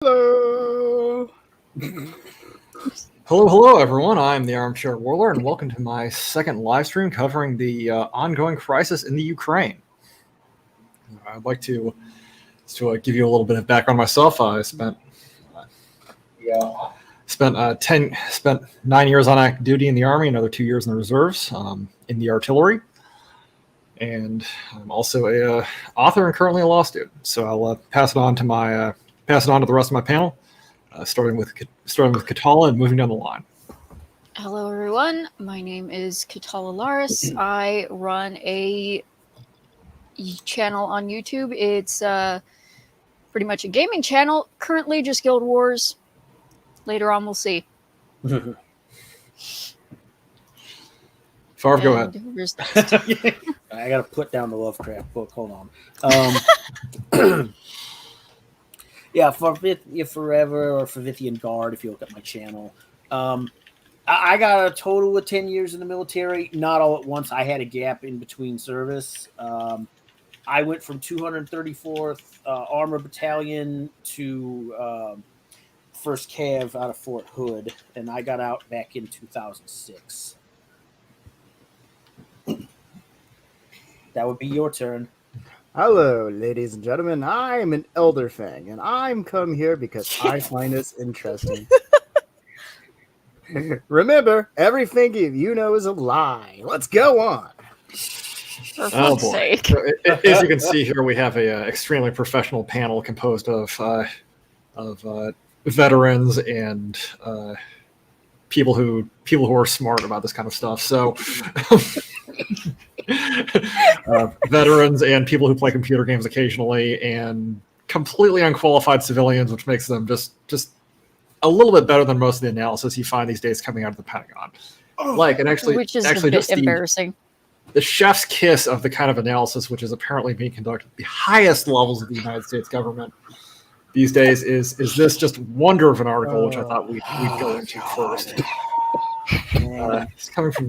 Hello. Hello, everyone. I'm the Armchair Warlord, and welcome to my second live stream covering the ongoing crisis in the Ukraine. I'd like to give you a little bit of background myself. I spent 9 years on active duty in the Army, another 2 years in the reserves, in the artillery, and I'm also a author and currently a law student. So I'll pass it on to the rest of my panel, starting with Katala and moving down the line. Hello, everyone. My name is Katala Laris. I run a channel on YouTube. It's pretty much a gaming channel. Currently, just Guild Wars. Later on, we'll see. Farv, go ahead. I gotta put down the Lovecraft book. Hold on. Yeah, for Forever or for Vithian Guard, if you look at my channel. I got a total of 10 years in the military, not all at once. I had a gap in between service. I went from 234th Armor Battalion to 1st Cav out of Fort Hood, and I got out back in 2006. That would be your turn. Hello, ladies and gentlemen. I'm an Elder Fang, and I'm come here because I find this interesting. Remember, everything you know is a lie. Let's go on. For fuck's sake. So, as you can see here, we have a extremely professional panel composed of veterans and people who are smart about this kind of stuff. So veterans and people who play computer games occasionally, and completely unqualified civilians, which makes them just a little bit better than most of the analysis you find these days coming out of the Pentagon. Which is a bit embarrassing. The chef's kiss of the kind of analysis which is apparently being conducted at the highest levels of the United States government these days is this just wonder of an article, which I thought we'd go into first. It's coming from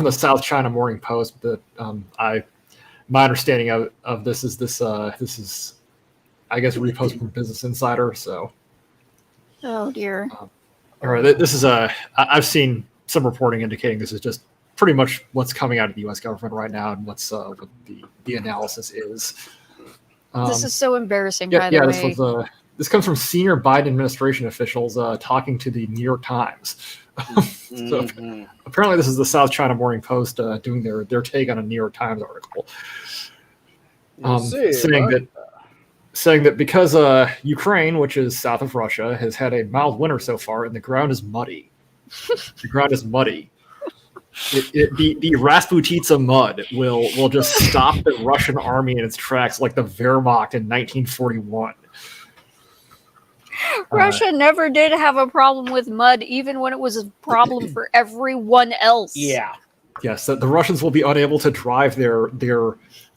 the South China Morning Post. That my understanding of this is I guess repost from Business Insider. So, Oh dear. all right, this is I've seen some reporting indicating this is just pretty much what's coming out of the U.S. government right now, and what the analysis is. This is so embarrassing. By the way, this comes from senior Biden administration officials talking to the New York Times. So apparently, this is the South China Morning Post doing their take on a New York Times article, saying that because Ukraine, which is south of Russia, has had a mild winter so far, and the ground is muddy. The ground is muddy. The Rasputitsa mud will just stop the Russian army in its tracks, like the Wehrmacht in 1941. Russia never did have a problem with mud, even when it was a problem for everyone else. Yeah. Yes, the Russians will be unable to drive their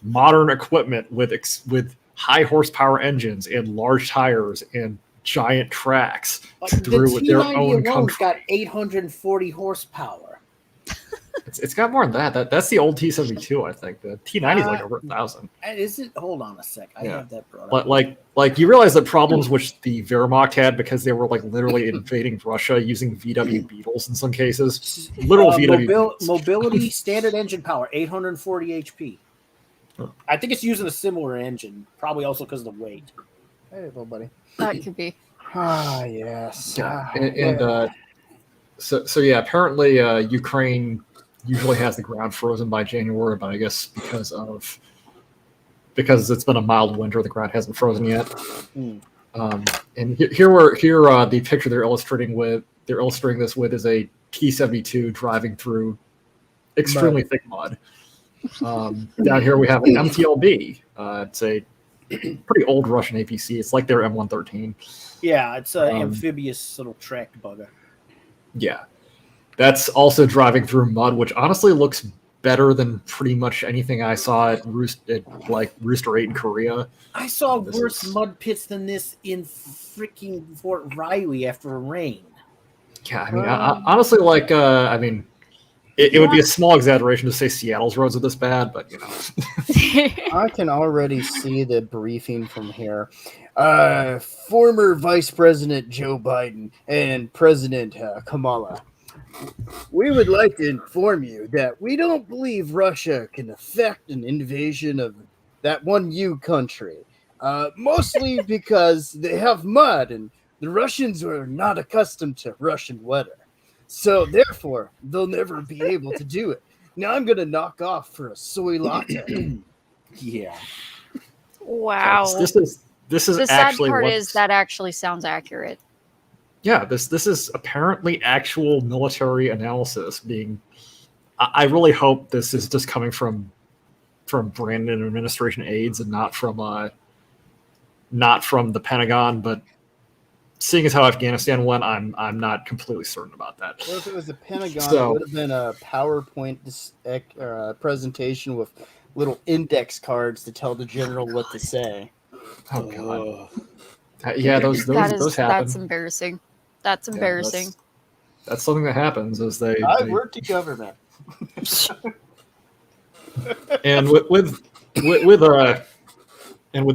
modern equipment with high horsepower engines and large tires and giant tracks through with their own country. Got 840 horsepower. It's got more than that. That's the old T-72, I think. The T-90 is like over 1,000. Is it? Hold on a sec. I have that brought up. Like you realize the problems which the Wehrmacht had because they were like literally invading Russia using VW Beetles in some cases. Literal VW mobility standard engine power, 840 HP. I think it's using a similar engine, probably also because of the weight. Hey, little buddy. That could be. Ah, yes. So yeah, apparently Ukraine usually has the ground frozen by January, but I guess because it's been a mild winter, the ground hasn't frozen yet. And here the picture they're illustrating this with is a T-72 driving through extremely thick mud. Down here we have an MTLB. It's a pretty old Russian APC. It's like their M113. Yeah, it's an amphibious little tracked bugger. Yeah, that's also driving through mud, which honestly looks better than pretty much anything I saw at Rooster 8 in Korea. I saw worse mud pits than this in freaking Fort Riley after a rain. Yeah, I mean, honestly, It would be a small exaggeration to say Seattle's roads are this bad, but I can already see the briefing from here. Former Vice President Joe Biden and President Kamala. We would like to inform you that we don't believe Russia can effect an invasion of that one U country. Mostly because they have mud and the Russians are not accustomed to Russian weather. So therefore, they'll never be able to do it. Now I'm going to knock off for a soy latte. Yeah. Wow. this is The sad actually part what, is that actually sounds accurate. yeah, this is apparently actual military analysis being. I really hope this is just coming from Brandon administration aides and not from the Pentagon. But seeing as how Afghanistan went, I'm not completely certain about that. Well, if it was the Pentagon, So- it would have been a PowerPoint presentation with little index cards to tell the general what to say. Oh god, yeah, those happen. That's embarrassing. That's Yeah, embarrassing. that's something that happens is they worked in government. and with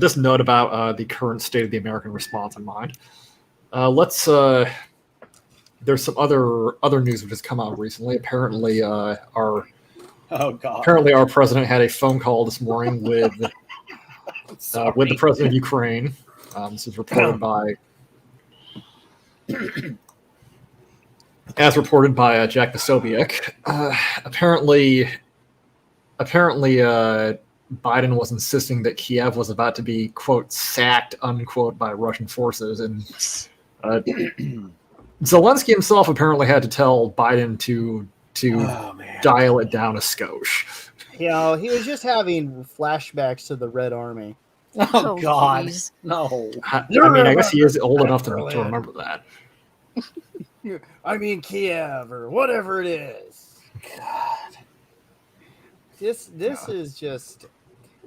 this note about the current state of the American response in mind, let's there's some other news which has come out recently. Apparently, our president had a phone call this morning with the president of Ukraine. This is reported by. As reported by Jack Posobiec, apparently, Biden was insisting that Kiev was about to be, quote, sacked, unquote, by Russian forces. And Zelensky himself apparently had to tell Biden to dial it down a skosh. You know, he was just having flashbacks to the Red Army. Oh, God. Jeez. No. I mean, I guess he is old enough to remember that. I mean Kiev or whatever it is. God. This is just,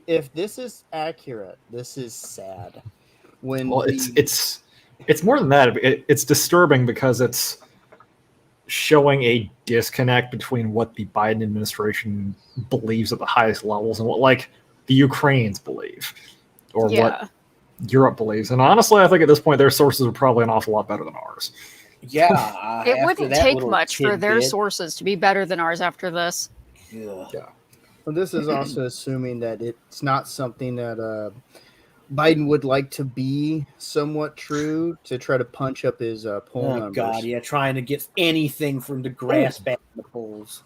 if this is accurate, this is sad. Well, it's more than that. It's disturbing because it's showing a disconnect between what the Biden administration believes at the highest levels and what like the Ukrainians believe or what Europe believes. And honestly, I think at this point their sources are probably an awful lot better than ours. Yeah. It wouldn't take much for their sources to be better than ours after this. Yeah. Well, this is also assuming that it's not something that Biden would like to be somewhat true to try to punch up his poll Oh, numbers. God, yeah, trying to get anything from the grasp at the polls.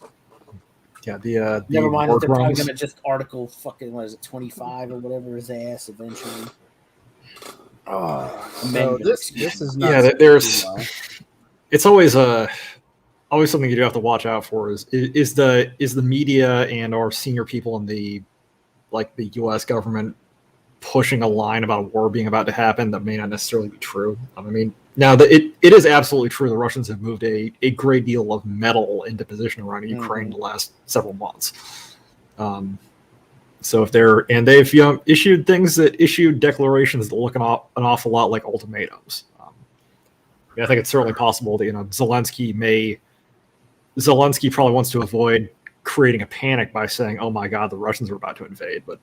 Yeah, the Never mind that they're probably boardrooms. going to just article fucking, what is it, 25 or whatever his ass eventually. Oh, so Amendment, this is not. Yeah, something there's. to do well. It's always something you do have to watch out for is the media and our senior people in the U.S. government pushing a line about a war being about to happen that may not necessarily be true. I mean, now it is absolutely true the Russians have moved a great deal of metal into position around Ukraine the last several months. So if they've issued declarations that look an awful lot like ultimatums. I think it's certainly possible that Zelensky probably wants to avoid creating a panic by saying, "Oh my God, the Russians are about to invade." But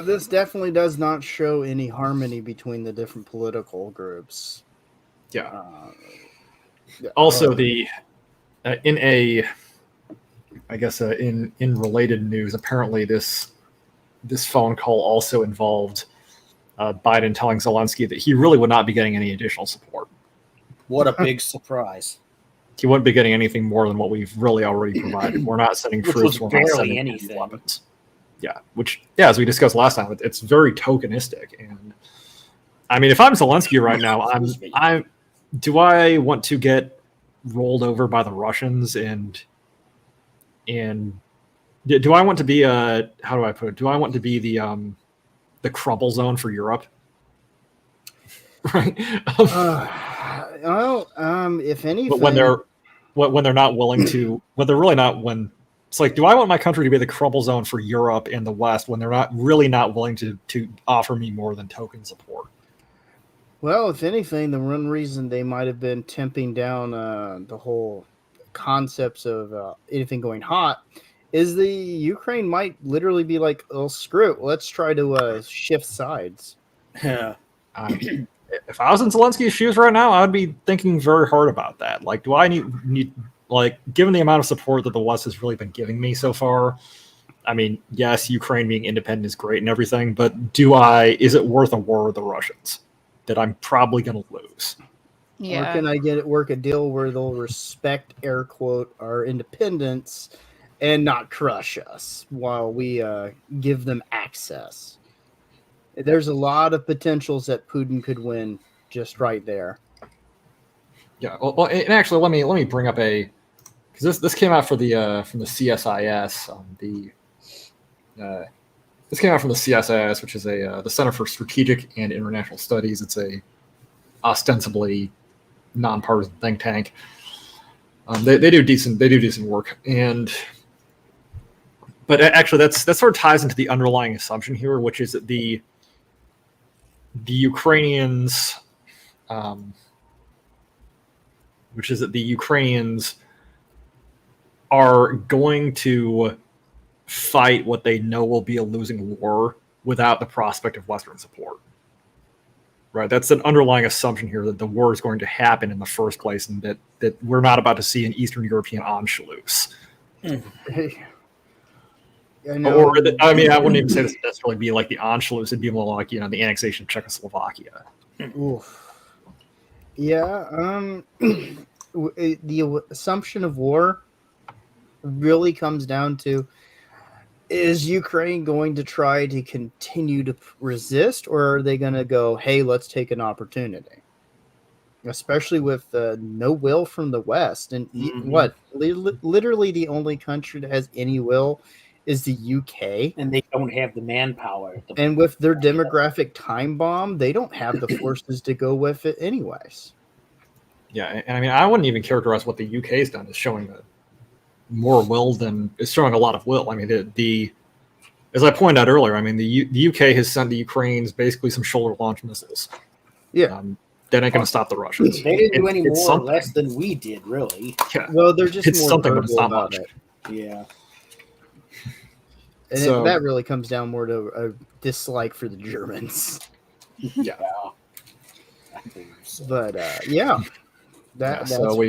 This definitely does not show any harmony between the different political groups. yeah. Also, in related news, apparently this phone call also involved Biden telling Zelensky that he really would not be getting any additional support. What a big surprise. He wouldn't be getting anything more than what we've really already provided. We're not sending Which troops. was We're not barely sending anything. weapons. Yeah, as we discussed last time, it's very tokenistic. And I mean, if I'm Zelensky right now, do I want to get rolled over by the Russians and do I want to be how do I put it? Do I want to be the crumble zone for Europe? Right. If anything, But when they're not willing to, it's like, do I want my country to be the crumble zone for Europe and the West when they're not willing to offer me more than token support? Well, if anything, the one reason they might have been temping down the whole concepts of anything going hot is the Ukraine might literally be like, "Oh, screw it, let's try to shift sides." Yeah. If I was in Zelensky's shoes right now, I would be thinking very hard about that. Like, do I need like, given the amount of support that the West has really been giving me so far? I mean, yes, Ukraine being independent is great and everything, but is it worth a war with the Russians that I'm probably going to lose? Yeah. Or can I work a deal where they'll respect, air quote, our independence and not crush us while we give them access? There's a lot of potentials that Putin could win just right there. Yeah. Well, and actually, let me bring up because this came out from the CSIS. This came out from the CSIS, which is the Center for Strategic and International Studies. It's a ostensibly nonpartisan think tank. They do decent work, but actually that sort of ties into the underlying assumption here, which is that the Ukrainians, are going to fight what they know will be a losing war without the prospect of Western support. Right, that's an underlying assumption here that the war is going to happen in the first place, and that we're not about to see an Eastern European Anschluss. I wouldn't even say this would necessarily be like the Anschluss. It'd be more like the annexation of Czechoslovakia. Oof. Yeah. The assumption of war really comes down to: is Ukraine going to try to continue to resist, or are they going to go, hey, let's take an opportunity? Especially with no will from the West. And literally the only country that has any will is the UK. And they don't have the manpower. And with their demographic time bomb, they don't have the forces to go with it anyways. Yeah, and I mean, I wouldn't even characterize what the UK has done as showing more will than is showing a lot of will. I mean, the as I pointed out earlier, I mean, the UK has sent the Ukrainians basically some shoulder launch missiles. Yeah, that ain't going to stop the Russians. They didn't do any more or less than we did, really. Yeah. Well, they're just it's more something, but verbal it's not about much. it. Yeah. And that really comes down more to a dislike for the Germans. Yeah. But yeah. So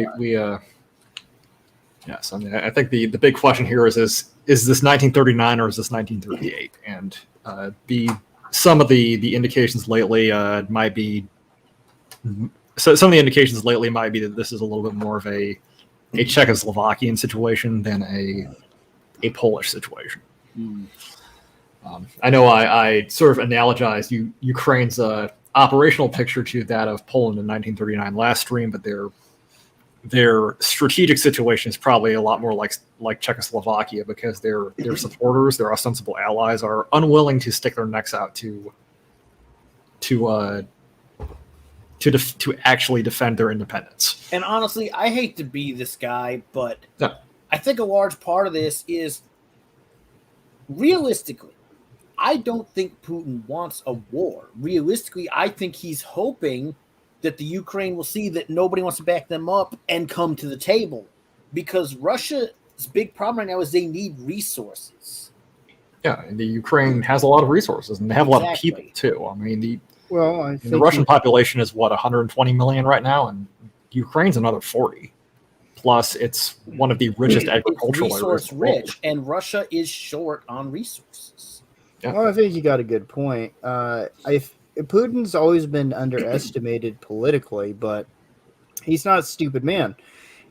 yes, I mean, I think the big question here is this 1939 or is this 1938? And some of the indications lately might be that this is a little bit more of a Czechoslovakian situation than a Polish situation. I know I sort of analogized Ukraine's operational picture to that of Poland in 1939 last stream, but their strategic situation is probably a lot more like Czechoslovakia, because their supporters, their ostensible allies, are unwilling to stick their necks out to actually defend their independence. And honestly, I hate to be this guy, but No. I think a large part of this is, realistically, I don't think Putin wants a war. Realistically, I think he's hoping that the Ukraine will see that nobody wants to back them up and come to the table, because Russia's big problem right now is they need resources. Yeah, and the Ukraine has a lot of resources, and they have a lot of people too. I mean, the Russian population is 120 million right now, and Ukraine's another 40. Plus, it's one of the richest agricultural areas. Resource rich, and Russia is short on resources. Yeah. Well, I think you got a good point. Putin's always been underestimated politically, but he's not a stupid man.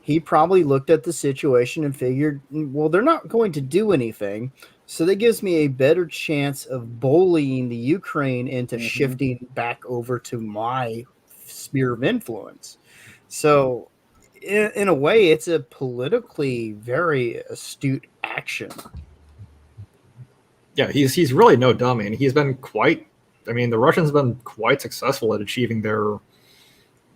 He probably looked at the situation and figured, well, they're not going to do anything, so that gives me a better chance of bullying the Ukraine into shifting back over to my sphere of influence. So, in a way, it's a politically very astute action. Yeah, he's really no dummy, and he's been quite. I mean, the Russians have been quite successful at achieving their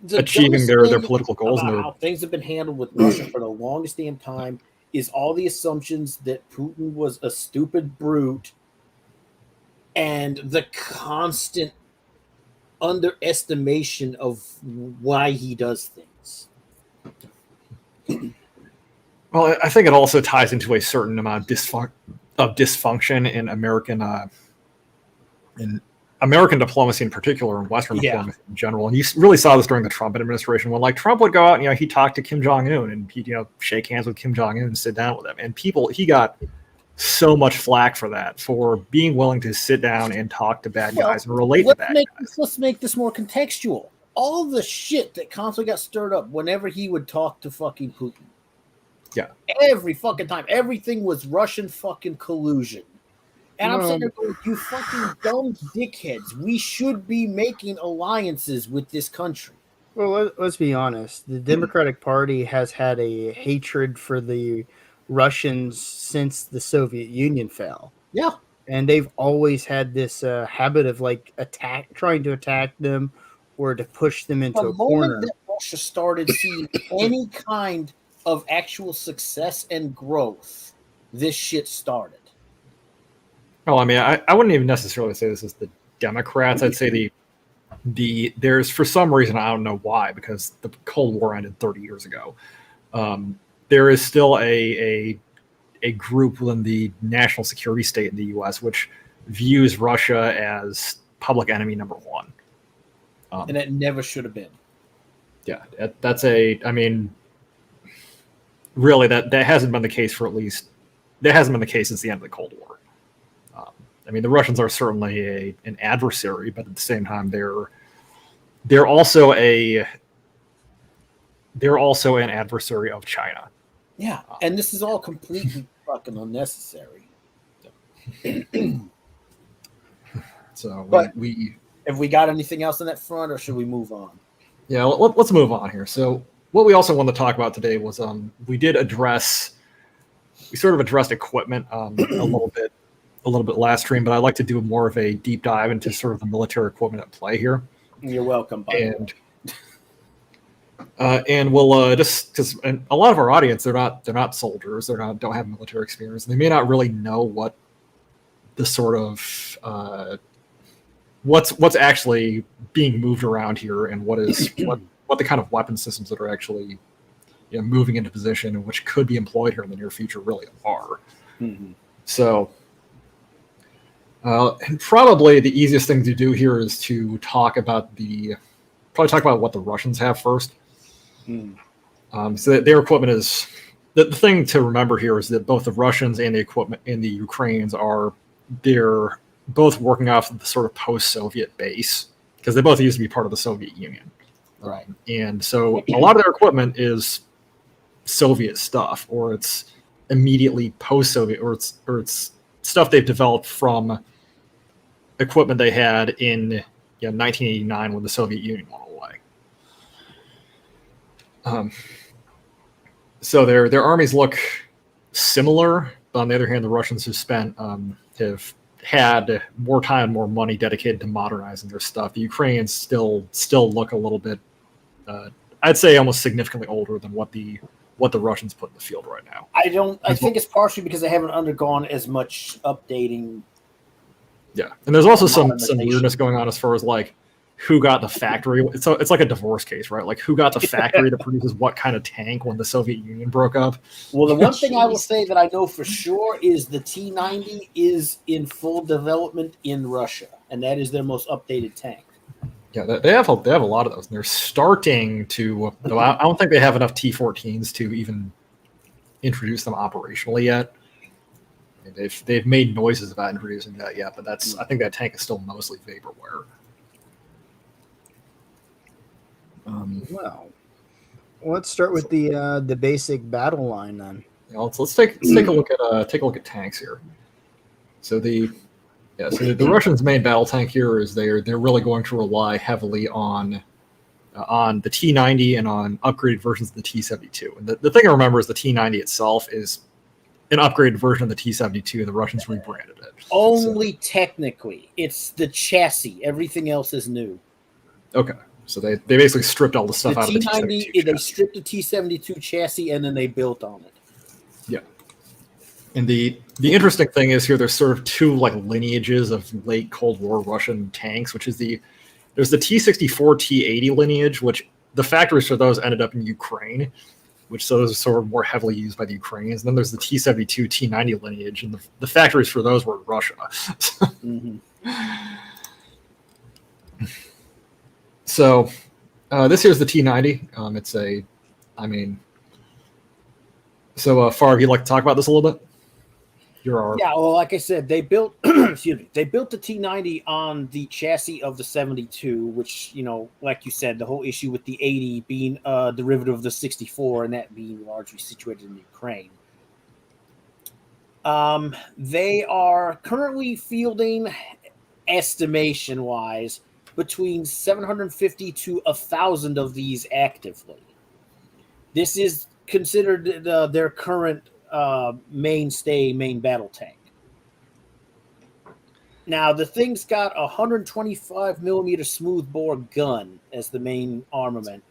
political goals. And how things have been handled with Russia for the longest damn time is all the assumptions that Putin was a stupid brute, and the constant underestimation of why he does things. Well, I think it also ties into a certain amount of dysfunction in American diplomacy in particular, and Western diplomacy in general. And you really saw this during the Trump administration when, like, Trump would go out and, he talked to Kim Jong-un and he'd, shake hands with Kim Jong-un and sit down with him. And he got so much flack for that, for being willing to sit down and talk to bad guys and relate to bad guys. Let's make this more contextual. All the shit that constantly got stirred up whenever he would talk to fucking Putin. Yeah. Every fucking time. Everything was Russian fucking collusion. And I'm sitting there going, you fucking dumb dickheads. We should be making alliances with this country. Well, let's be honest. The Democratic Party has had a hatred for the Russians since the Soviet Union fell. Yeah. And they've always had this habit of, like, trying to attack them or to push them into a corner. The moment that Russia started seeing any kind of actual success and growth, this shit started. Oh, I mean, I wouldn't even necessarily say this is the Democrats. I'd say there's, for some reason, I don't know why, because the Cold War ended 30 years ago. There is still a group within the national security state in the U.S. which views Russia as public enemy number one. And it never should have been. Yeah, I mean, really, that hasn't been the case that hasn't been the case since the end of the Cold War. I mean, the Russians are certainly an adversary, but at the same time, they're also an adversary of China. Yeah, and this is all completely fucking unnecessary. So, but have we got anything else on that front, or should we move on? Yeah, let's move on here. So, what we also wanted to talk about today was we sort of addressed equipment a little bit last stream, but I'd like to do more of a deep dive into sort of the military equipment at play here. You're welcome, buddy. And we'll just because a lot of our audience, they're not soldiers, don't have military experience. They may not really know what the sort of what's actually being moved around here, and what the kind of weapon systems that are actually moving into position and which could be employed here in the near future really are. Mm-hmm. So. And probably the easiest thing to do here is to talk about what the Russians have first. So that their equipment is the thing to remember here is that both the Russians and the equipment and the Ukrainians they're both working off of the sort of post-Soviet base, because they both used to be part of the Soviet Union. Right. And so a lot of their equipment is Soviet stuff, or it's immediately post-Soviet, or it's stuff they've developed from equipment they had in 1989 when the Soviet Union went away. So their armies look similar, but on the other hand, the Russians have had more time and more money dedicated to modernizing their stuff. The Ukrainians still look a little bit, I'd say, almost significantly older than what the Russians put in the field right now. I think it's partially because they haven't undergone as much updating. Yeah, and there's also some weirdness going on as far as like who got the factory. It's like a divorce case, right? Like who got the factory that produces what kind of tank when the Soviet Union broke up. Well, the one thing I will say that I know for sure is the T-90 is in full development in Russia, and that is their most updated tank. Yeah, they have a lot of those, and they're starting to. I don't think they have enough T-14s to even introduce them operationally yet. They've made noises about introducing that yet, but I think that tank is still mostly vaporware. Well, let's start with the basic battle line then. Let's take a look at tanks here. So the Russians' main battle tank here is they're really going to rely heavily on the T-90 and on upgraded versions of the T-72. And the thing to remember is the T-90 itself is an upgraded version of the T-72. The Russians rebranded it. Only technically. It's the chassis. Everything else is new. Okay. So they basically stripped all the stuff out of the T-90. They stripped the T-72 chassis and then they built on it. Yeah. And the interesting thing is here there's sort of two like lineages of late Cold War Russian tanks, which is the There's the T-64, T-80 lineage, which the factories for those ended up in Ukraine, which those are sort of more heavily used by the Ukrainians. And then there's the T-72, T-90 lineage, and the factories for those were in Russia. Mm-hmm. So this here's the T-90. It's a, I mean, so Farv, you'd like to talk about this a little bit? Yeah, well, like I said, they built excuse me, they built the T-90 on the chassis of the 72, which, you know, like you said, the whole issue with the 80 being a derivative of the 64 and that being largely situated in Ukraine. They are currently fielding, estimation-wise, between 750 to 1,000 of these actively. This is considered their current main battle tank. Now the thing's got a 125 millimeter smoothbore gun as the main armament.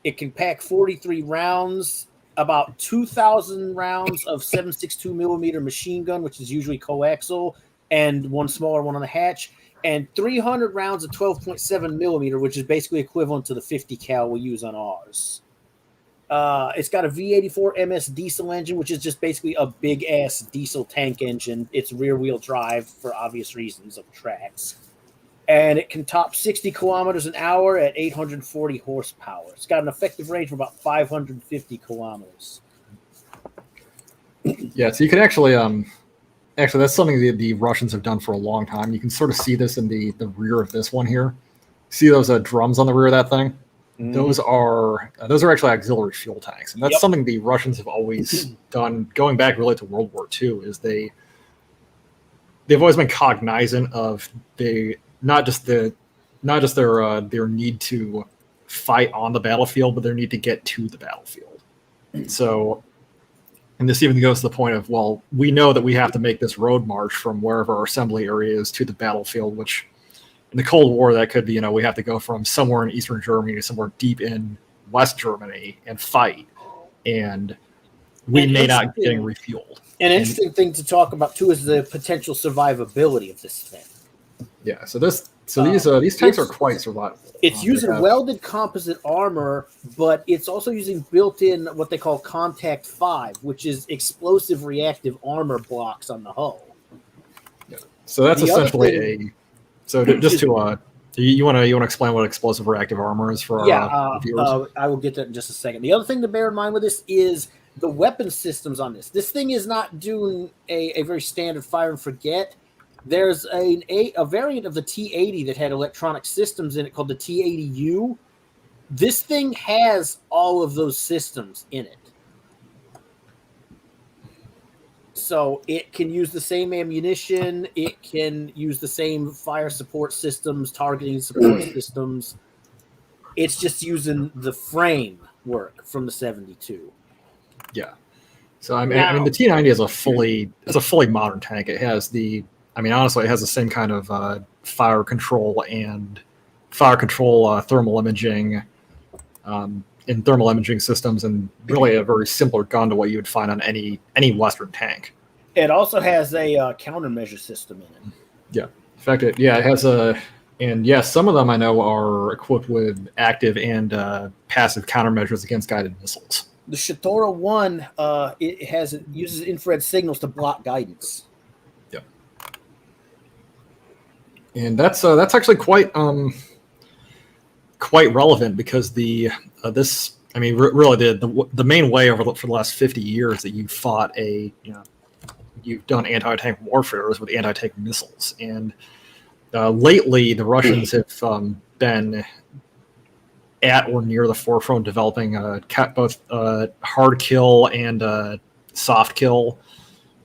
It can pack 43 rounds, about 2,000 rounds of 7.62 millimeter machine gun, which is usually coaxial, and one smaller one on the hatch, and 300 rounds of 12.7 millimeter, which is basically equivalent to the 50 cal we use on ours. It's got a V84 MS diesel engine, which is just basically a big-ass diesel tank engine. It's rear-wheel drive for obvious reasons of tracks. And it can top 60 kilometers an hour at 840 horsepower. It's got an effective range of about 550 kilometers. Yeah, so you could actually that's something the Russians have done for a long time. You can sort of see this in the rear of this one here. See those drums on the rear of that thing? Mm. Those are actually auxiliary fuel tanks, and that's something the Russians have always done, going back really to World War II. Is they've always been cognizant of not just their need to fight on the battlefield, but their need to get to the battlefield. So, and this even goes to the point of, well, we know that we have to make this road march from wherever our assembly area is to the battlefield, which in the Cold War, that could be, we have to go from somewhere in Eastern Germany to somewhere deep in West Germany and fight. And we may not be getting refueled. An interesting thing to talk about, too, is the potential survivability of this thing. Yeah, so these tanks are quite survivable. It's using welded composite armor, but it's also using built-in what they call Contact 5, which is explosive reactive armor blocks on the hull. Yeah. So that's essentially So just to you want to explain what explosive reactive armor is for our viewers? I will get that in just a second. The other thing to bear in mind with this is the weapon systems on this. This thing is not doing a very standard fire and forget. There's a variant of the T-80 that had electronic systems in it called the T-80U. This thing has all of those systems in it. So it can use the same ammunition. It can use the same fire support systems, targeting support systems. It's just using the framework from the 72. Yeah. So I mean, the T-90 is a fully modern tank. It has honestly, it has the same kind of fire control thermal imaging, in thermal imaging systems, and really a very similar gun to what you would find on any Western tank. It also has a countermeasure system in it. Yeah, in fact, it has some of them I know are equipped with active and passive countermeasures against guided missiles. The Shatora 1 uses infrared signals to block guidance. Yeah, and that's actually quite relevant because really the main way for the last 50 years that you fought you've done anti-tank warfare is with anti-tank missiles, and lately the Russians have been at or near the forefront developing both hard kill and soft kill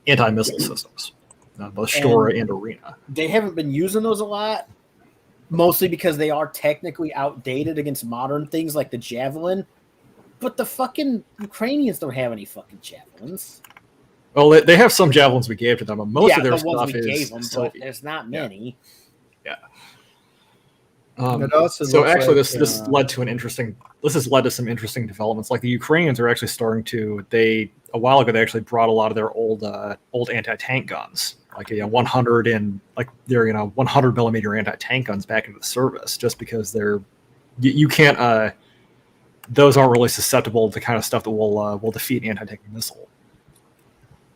anti-missile systems, both Shtora and Arena. They haven't been using those a lot, mostly because they are technically outdated against modern things like the Javelin. But the fucking Ukrainians don't have any fucking Javelins. Well, they have some Javelins we gave to them, but most of their stuff is but there's not many. Yeah. So actually, this has led to some interesting developments. Like the Ukrainians are actually starting to. A while ago they actually brought a lot of their old anti-tank guns like 100 and like their 100 millimeter anti-tank guns back into the service, just because you can't those aren't really susceptible to kind of stuff that will defeat an anti-tank missile.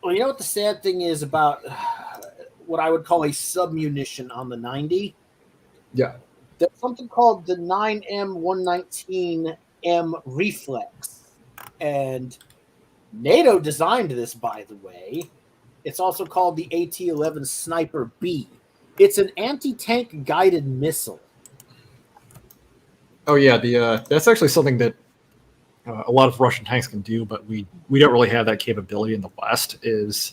Well, you know what the sad thing is about what I would call a submunition on the 90? Yeah. There's something called the 9M119M reflex. And NATO designed this, by the way. It's also called the AT-11 Sniper B. It's an anti-tank guided missile. Oh yeah, that's actually something that a lot of Russian tanks can do, but we don't really have that capability in the West. Is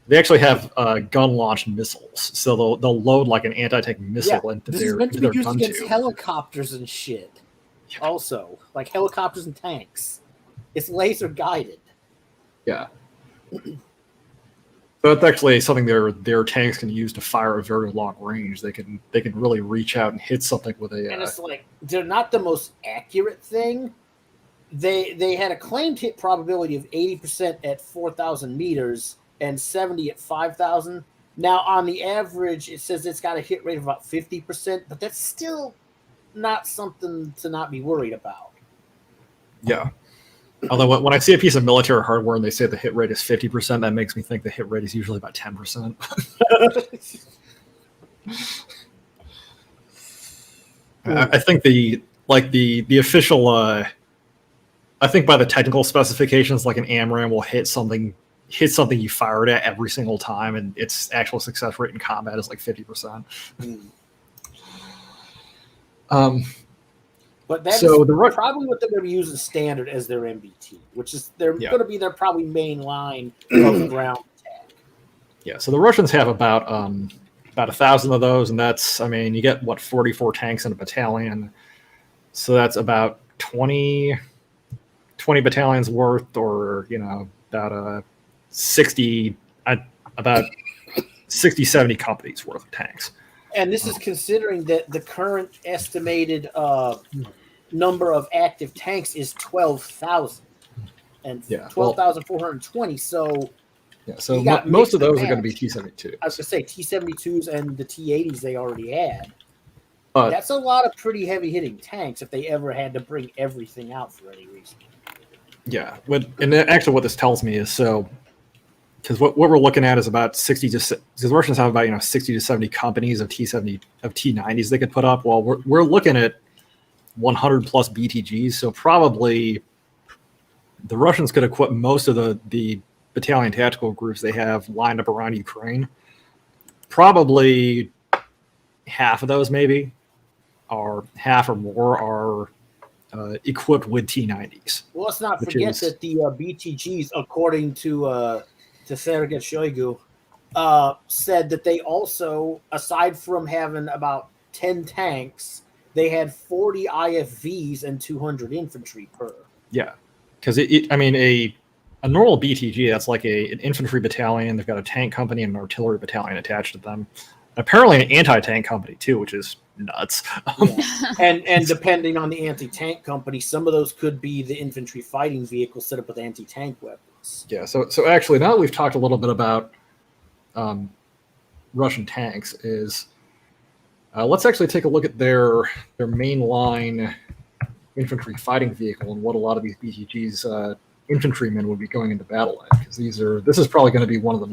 they actually have gun-launched missiles, so they'll load like an anti-tank missile into this their is meant to be used gun against tube. helicopters and shit. Yeah. Also, like helicopters and tanks. It's laser guided. Yeah. So it's actually something their tanks can use to fire a very long range. They can really reach out and hit something with a. And it's like they're not the most accurate thing. They had a claimed hit probability of 80% at 4,000 meters and 70 at 5,000. Now, on the average, it says it's got a hit rate of about 50%, but that's still not something to not be worried about. Yeah. Although when I see a piece of military hardware and they say the hit rate is 50%, that makes me think the hit rate is usually about 10%. I think the official, I think by the technical specifications, like an AMRAAM will hit something you fired at every single time, and its actual success rate in combat is like 50%. But that's probably what they're going to be using standard as their MBT, which is going to be their probably main line of ground attack. Yeah, so the Russians have about 1,000 of those, and that's, you get 44 tanks in a battalion, so that's about 20 battalions worth, or about 60 70 companies worth of tanks. And this is considering that the current estimated number of active tanks is 12,000 and 12,420. So most of those are going to be T-72. I was going to say T-72s and the T-80s they already had. That's a lot of pretty heavy-hitting tanks if they ever had to bring everything out for any reason. Yeah, and actually what this tells me is because what we're looking at is about 60 to, because the Russians have about 60 to 70 companies of T-90s they could put up. Well, we're looking at 100 plus BTGs, so probably the Russians could equip most of the battalion tactical groups they have lined up around Ukraine. Probably half of those, maybe, or half or more, are equipped with T-90s. Well, let's not forget that the BTGs, according to Sergei Shoigu, said that they also, aside from having about 10 tanks, they had 40 IFVs and 200 infantry per. Yeah, because a normal BTG, that's like an infantry battalion. They've got a tank company and an artillery battalion attached to them. Apparently an anti-tank company too, which is nuts. Yeah. And depending on the anti-tank company, some of those could be the infantry fighting vehicles set up with anti-tank weapons. Yeah, so actually, now that we've talked a little bit about Russian tanks, let's actually take a look at their mainline infantry fighting vehicle and what a lot of these BTGs infantrymen would be going into battle in, because this is probably going to be one of the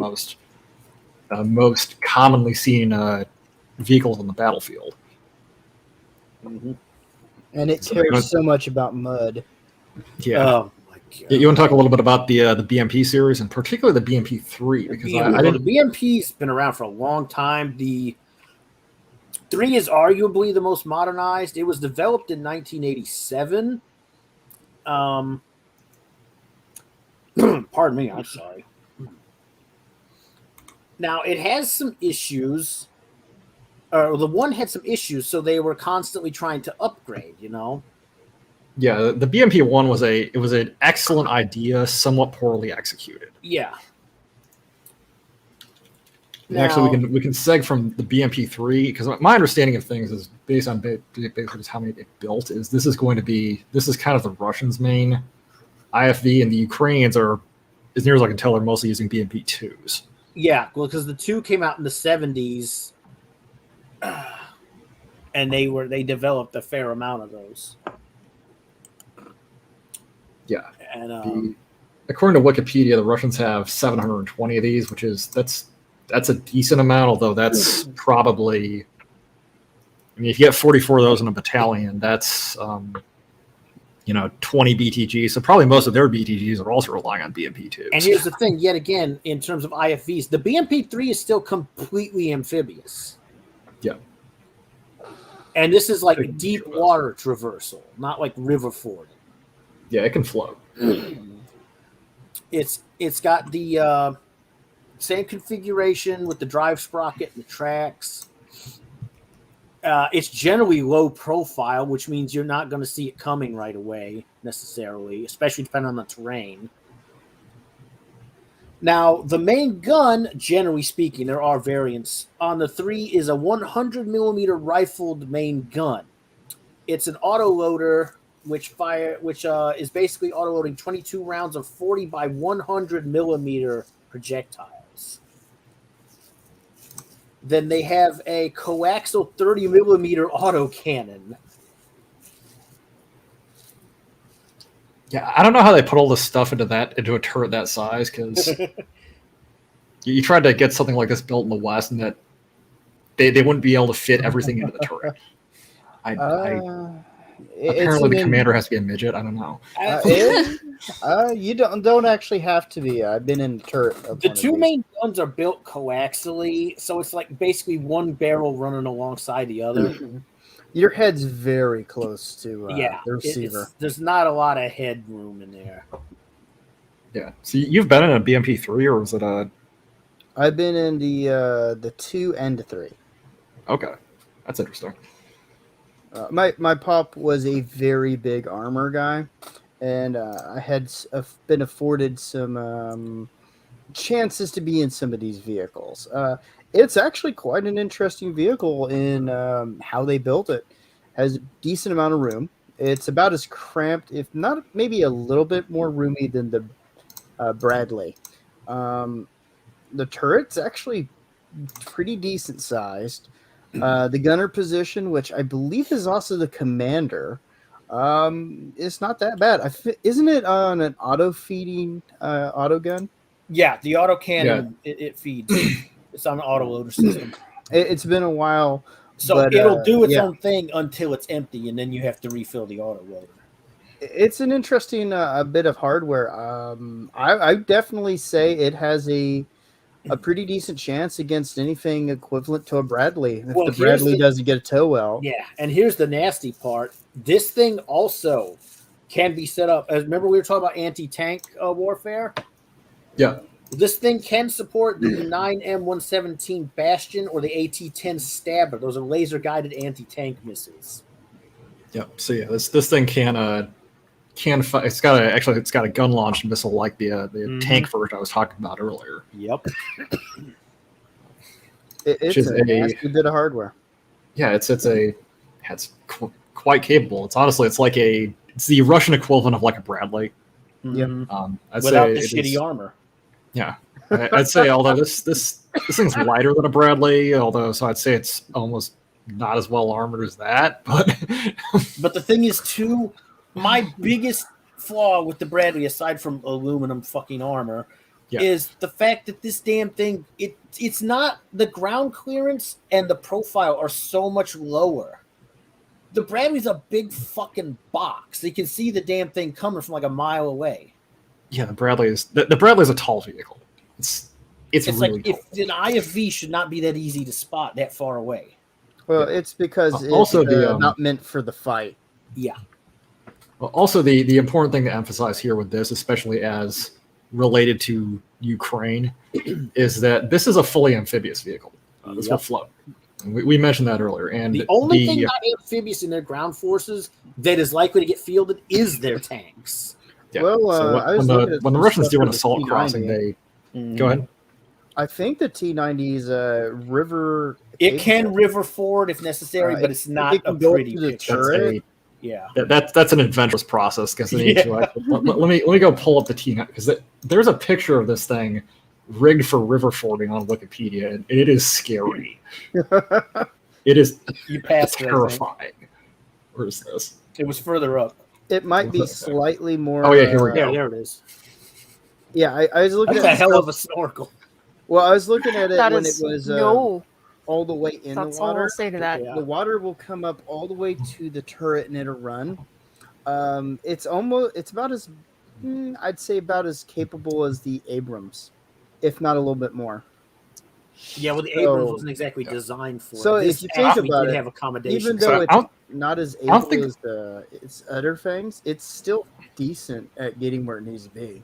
most commonly seen vehicles on the battlefield. Mm-hmm. And it cares so much about mud. Yeah. Oh my God. You want to talk a little bit about the BMP series, and particularly the BMP-3? Because the BMP's been around for a long time. The 3 is arguably the most modernized. It was developed in 1987. Pardon me, I'm sorry. Now, it has some issues. The one had some issues, so they were constantly trying to upgrade, Yeah, the BMP-1 was an excellent idea, somewhat poorly executed. Yeah. Actually, we can seg from the BMP-3, because my understanding of things is based on basically just how many they built. This is kind of the Russians' main IFV, and the Ukrainians are, as near as I can tell, are mostly using BMP-2s. Yeah, well, because the 2 came out in the 70s, and they developed a fair amount of those. Yeah. And according to Wikipedia, the Russians have 720 of these, which is that's a decent amount. Although that's probably, I mean, if you get 44 of those in a battalion, that's 20 BTGs. So probably most of their BTGs are also relying on BMP2s. And here's the thing, yet again, in terms of IFVs, the BMP3 is still completely amphibious. Yeah. And this is like deep water traversal, not like river fording. Yeah, it can float. It's got the same configuration with the drive sprocket and the tracks. It's generally low profile, which means you're not going to see it coming right away necessarily, especially depending on the terrain. Now, the main gun, generally speaking, there are variants. On the 3 is a 100 millimeter rifled main gun. It's an autoloader, which is basically autoloading 22 rounds of 40 by 100 millimeter projectiles. Then they have a coaxial 30 millimeter autocannon. Yeah, I don't know how they put all this stuff into a turret that size, because you tried to get something like this built in the West, and that they wouldn't be able to fit everything into the turret. Apparently, the commander has to be a midget. I don't know. You don't actually have to be. I've been in the turret. The 2 main guns are built coaxially, so it's like basically one barrel running alongside the other. Your head's very close to the receiver. There's not a lot of headroom in there. Yeah. So you've been in a BMP3, or was it a? I've been in the 2 and the 3. Okay, that's interesting. My pop was a very big armor guy, and I had been afforded some chances to be in some of these vehicles. It's actually quite an interesting vehicle in how they built it. Has a decent amount of room. It's about as cramped, if not maybe a little bit more roomy than the Bradley. The turret's actually pretty decent sized. The gunner position, which I believe is also the commander, is not that bad. Isn't it on an auto-feeding auto gun? Yeah, the autocannon, it feeds. It's on an autoloader system. It's been a while. So it'll do its own thing until it's empty, and then you have to refill the autoloader. It's an interesting bit of hardware. I definitely say it has a pretty decent chance against anything equivalent to a Bradley. If the Bradley doesn't get a tow well. Yeah, and here's the nasty part. This thing also can be set up. Remember we were talking about anti-tank warfare? Yeah. This thing can support the 9M117 Bastion or the AT-10 Stabber. Those are laser-guided anti-tank missiles. Yep. So yeah, this thing can fight. It's got a gun launched missile like the tank version I was talking about earlier. Yep. It's a nasty bit of hardware. Yeah, it's quite capable. It's honestly it's the Russian equivalent of like a Bradley. Yep. Without the shitty armor. Yeah, I'd say although this thing's lighter than a Bradley, so I'd say it's almost not as well armored as that. But the thing is too, my biggest flaw with the Bradley, aside from aluminum fucking armor, is the fact that this damn thing it's not, the ground clearance and the profile are so much lower. The Bradley's a big fucking box. You can see the damn thing coming from like a mile away. Yeah, the Bradley's a tall vehicle. It's really like tall. If an IFV should not be that easy to spot that far away. Well, it's because it's also not meant for the fight. Yeah. Well, also the important thing to emphasize here with this, especially as related to Ukraine, is that this is a fully amphibious vehicle. This will float. We mentioned that earlier. And the only thing not amphibious in their ground forces that is likely to get fielded is their tanks. Yeah. Well, so when the Russians do an assault crossing, they go ahead. I think the T-90 is a river. It can river forward if necessary, but it's not a pretty picture. That's an adventurous process because they need to. Let me go pull up the T-90 because there's a picture of this thing rigged for river fording on Wikipedia, and it is scary. It is You passed it, I think. terrifying. Where is this? It was further up. It might be slightly more. Oh, yeah, here we go. There it is. Yeah, I was looking That's at a hell of a snorkel. Well, I was looking at it That when is it was no. all the way in That's the all water. I'll say to that. Yeah. The water will come up all the way to the turret and it'll run. It's about as I'd say about as capable as the Abrams, if not a little bit more. Yeah, well, the Abrams wasn't exactly designed for So it. if you think about did it, have accommodations. Even So though I it's not as don't able think- as its other things, it's still decent at getting where it needs to be.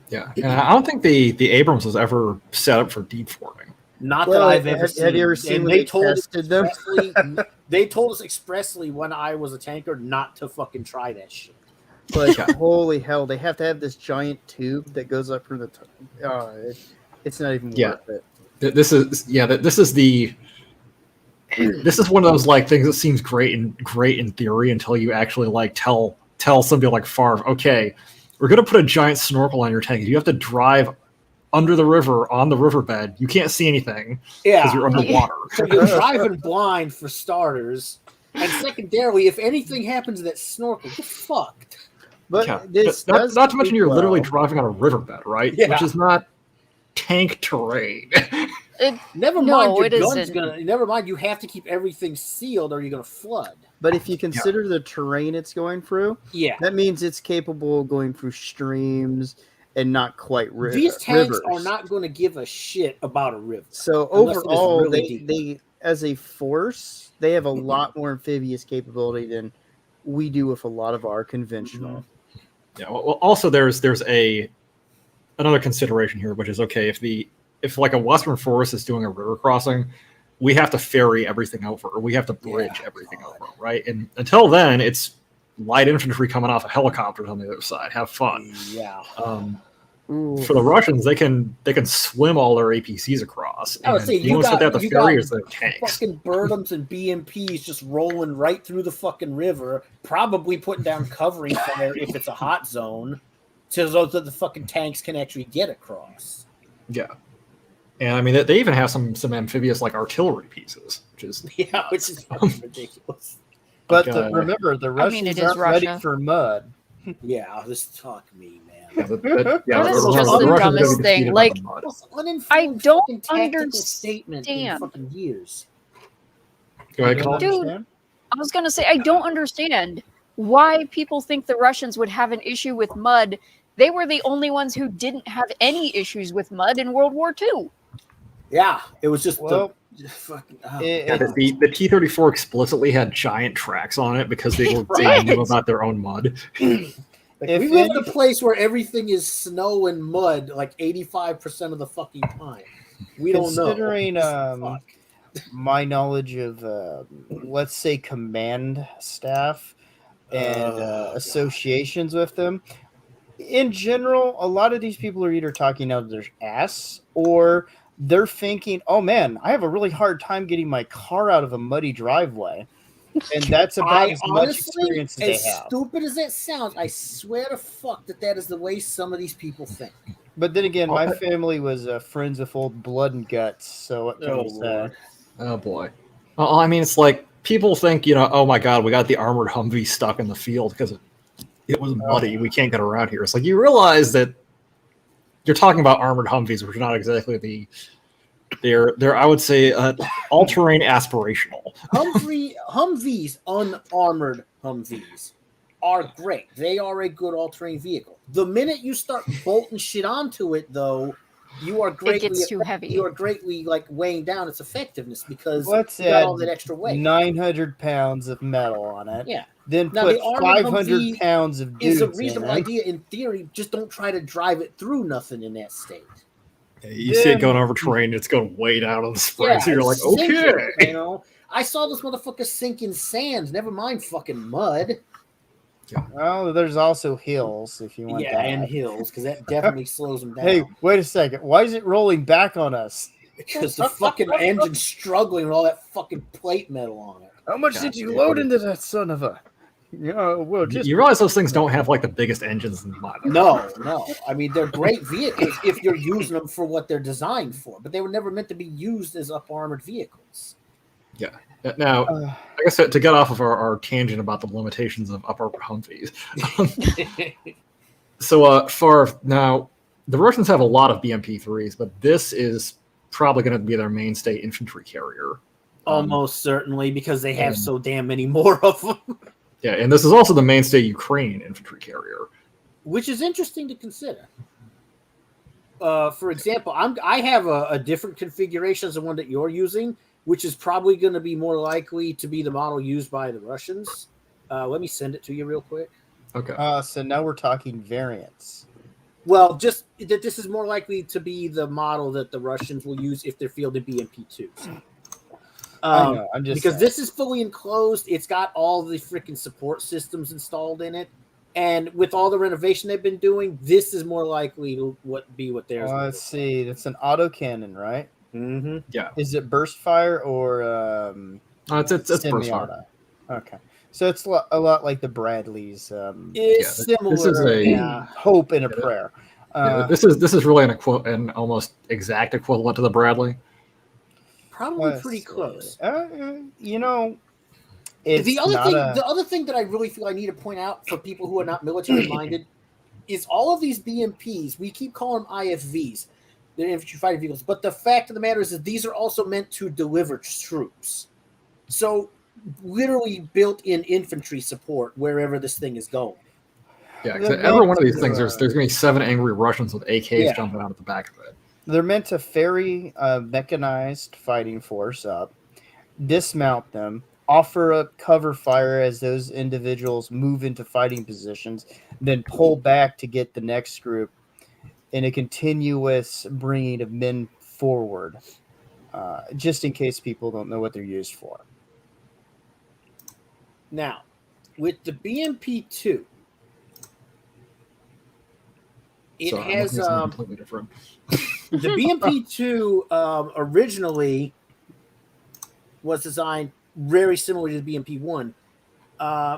Yeah, and I don't think the Abrams was ever set up for deep fording. Not Well, that I've ever seen. have you ever seen And when they they told us tested them? they told us expressly when I was a tanker not to fucking try that shit. But Yeah. holy hell, they have to have this giant tube that goes up from the. It's not even Yeah. worth it. This is this is one of those like things that seems great in theory until you actually like tell somebody like Favre, okay, we're gonna put a giant snorkel on your tank. You have to drive under the river on the riverbed. You can't see anything because you're underwater. So you're driving blind for starters, and secondarily, if anything happens to that snorkel, you're fucked. But Yeah. this Not does to mention do you're literally well. driving on a riverbed, right? Yeah. Which is not tank terrain. Never No, mind, your it gun's isn't. gonna. Never mind, you have to keep everything sealed, or you're gonna flood. But if you consider the terrain it's going through, Yeah, that means it's capable of going through streams and not quite these tanks rivers. are not going to give a shit about a river. So unless it is overall, really deep. they as a force, they have a lot more amphibious capability than we do with a lot of our conventional. Yeah. Well, also there's another consideration here, which is okay if like a Western force is doing a river crossing, we have to ferry everything over, or we have to bridge everything over, right? And until then, it's light infantry coming off of helicopters on the other side. Have fun. Yeah. Ooh. For the Russians, they can swim all their APCs across. I would And say the you only stuff got- they have to you ferry got is their tanks. Fucking Burnhams and BMPs just rolling right through the fucking river, probably putting down covering fire if it's a hot zone, so that the fucking tanks can actually get across. Yeah. And I mean, they even have some amphibious like artillery pieces, which is Yeah, which is fucking ridiculous. But Like, remember, the I mean, Russians it is aren't ready Russia. for mud. Yeah, this talk me, man. yeah, That is the just Russians the are dumbest defeated thing. by the Like, mud. Most uninformed I don't fucking tactical statement in understand. fucking years. Go ahead, You Colin. don't Dude. understand? I was gonna say I don't understand why people think the Russians would have an issue with mud. They were the only ones who didn't have any issues with mud in World War II. Yeah, it was just Well, the fucking. Yeah, the T-34 explicitly had giant tracks on it because they Right. knew about their own mud. Like, If we live in a any- place where everything is snow and mud like 85% of the fucking time. We don't know. Considering, Fuck. my knowledge of, let's say, command staff and God. associations with them, in general, a lot of these people are either talking out of their ass or they're thinking, oh man, I have a really hard time getting my car out of a muddy driveway. And that's about I as much honestly, experience as as they have. stupid as that sounds, I swear to fuck that is the way some of these people think. But then again, my family was friends with old blood and guts, so what can Oh, I say? Lord. Oh boy. Well, I mean, it's like people think, oh my god, we got the armored Humvee stuck in the field because it was muddy. We can't get around here. It's like you realize that you're talking about armored Humvees, which are not exactly they're I would say all-terrain aspirational. Humvees, unarmored Humvees, are great. They are a good all-terrain vehicle. The minute you start bolting shit onto it, though, you are greatly gets too heavy. You are greatly like weighing down its effectiveness because Let's you got all add that extra weight. 900 pounds of metal on it. Yeah. Then Now, put the armored 500 Humvee pounds of Is a dudes reasonable in it. idea in theory. Just don't try to drive it through nothing in that state. You see it going over terrain, it's going way down on the spread. so you're like, it's sinking, okay. you know, I saw this motherfucker sink in sand. Never mind fucking mud. Well, there's also hills if you want Yeah, that. and hills because that definitely slows them down. Hey, wait a second. Why is it rolling back on us? Because the fucking engine's struggling with all that fucking plate metal on it. How much God, did you dude, load what into that son of a? Well, just You realize those things don't have like the biggest engines in the model. No. I mean, they're great vehicles if you're using them for what they're designed for, but they were never meant to be used as up-armored vehicles. Yeah. Now, I guess to get off of our tangent about the limitations of upper Humvees. So for now, the Russians have a lot of BMP-3s, but this is probably going to be their mainstay infantry carrier. Almost certainly, because they have so damn many more of them. Yeah, and this is also the mainstay Ukrainian infantry carrier. Which is interesting to consider. For example, I have a different configuration as the one that you're using, which is probably going to be more likely to be the model used by the Russians. Let me send it to you real quick. Okay. So now we're talking variants. Well, just that this is more likely to be the model that the Russians will use if they're fielded BMP-2s. I know. I'm just because saying. this is fully enclosed. It's got all the freaking support systems installed in it. And with all the renovation they've been doing, this is more likely to be what theirs. Let's see. That's an autocannon, right? Mm-hmm. Yeah. Is it burst fire or It's burst fire. semi-auto? Okay. So it's a lot like the Bradleys. It's similar. This is a hope and a prayer. This is really an almost exact equivalent to the Bradley. Probably pretty close. It's the other thing that I really feel I need to point out for people who are not military minded is all of these BMPs. We keep calling them IFVs, they're infantry fighting vehicles, but the fact of the matter is that these are also meant to deliver troops. So literally built-in infantry support wherever this thing is going. Yeah, because every one of these things, there's going to be 7 angry Russians with AKs jumping out at the back of it. They're meant to ferry a mechanized fighting force up, dismount them, offer up cover fire as those individuals move into fighting positions, then pull back to get the next group in a continuous bringing of men forward, just in case people don't know what they're used for. Now, with the BMP-2, it has completely different. The BMP-2 originally was designed very similar to the BMP-1.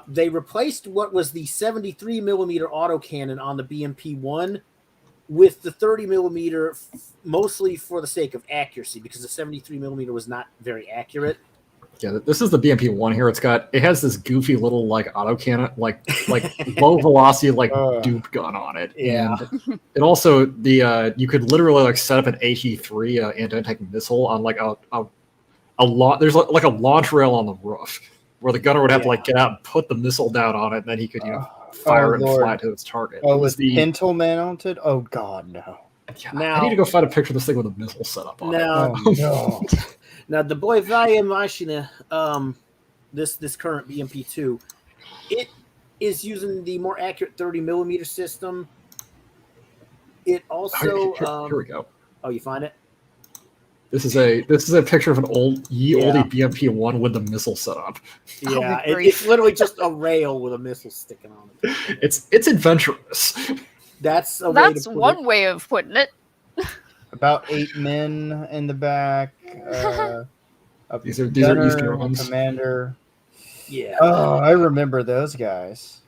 They replaced what was the 73 millimeter autocannon on the BMP-1 with the 30 millimeter, mostly for the sake of accuracy, because the 73 millimeter was not very accurate. Yeah, this is the BMP-1 here. It has this goofy little like autocannon, like low velocity dupe gun on it. Yeah. And it also you could literally like set up an AT-3 anti-tank missile on like there's like a launch rail on the roof where the gunner would have to like get out and put the missile down on it, and then he could fire it and fly it to its target. Oh, was the pintle mounted? Oh God, no! Yeah, I need to go find a picture of this thing with a missile set up on it. No. Now, the Boyvaya Machina, this current BMP-2, it is using the more accurate 30 millimeter system. It also here we go. Oh, you find it? This is a picture of an oldie BMP-1 with the missile set up. Yeah, it's literally just a rail with a missile sticking on it. It's adventurous. That's one way of putting it. About 8 men in the back. These are Eastern ones. Commander. Yeah. Oh, I remember those guys.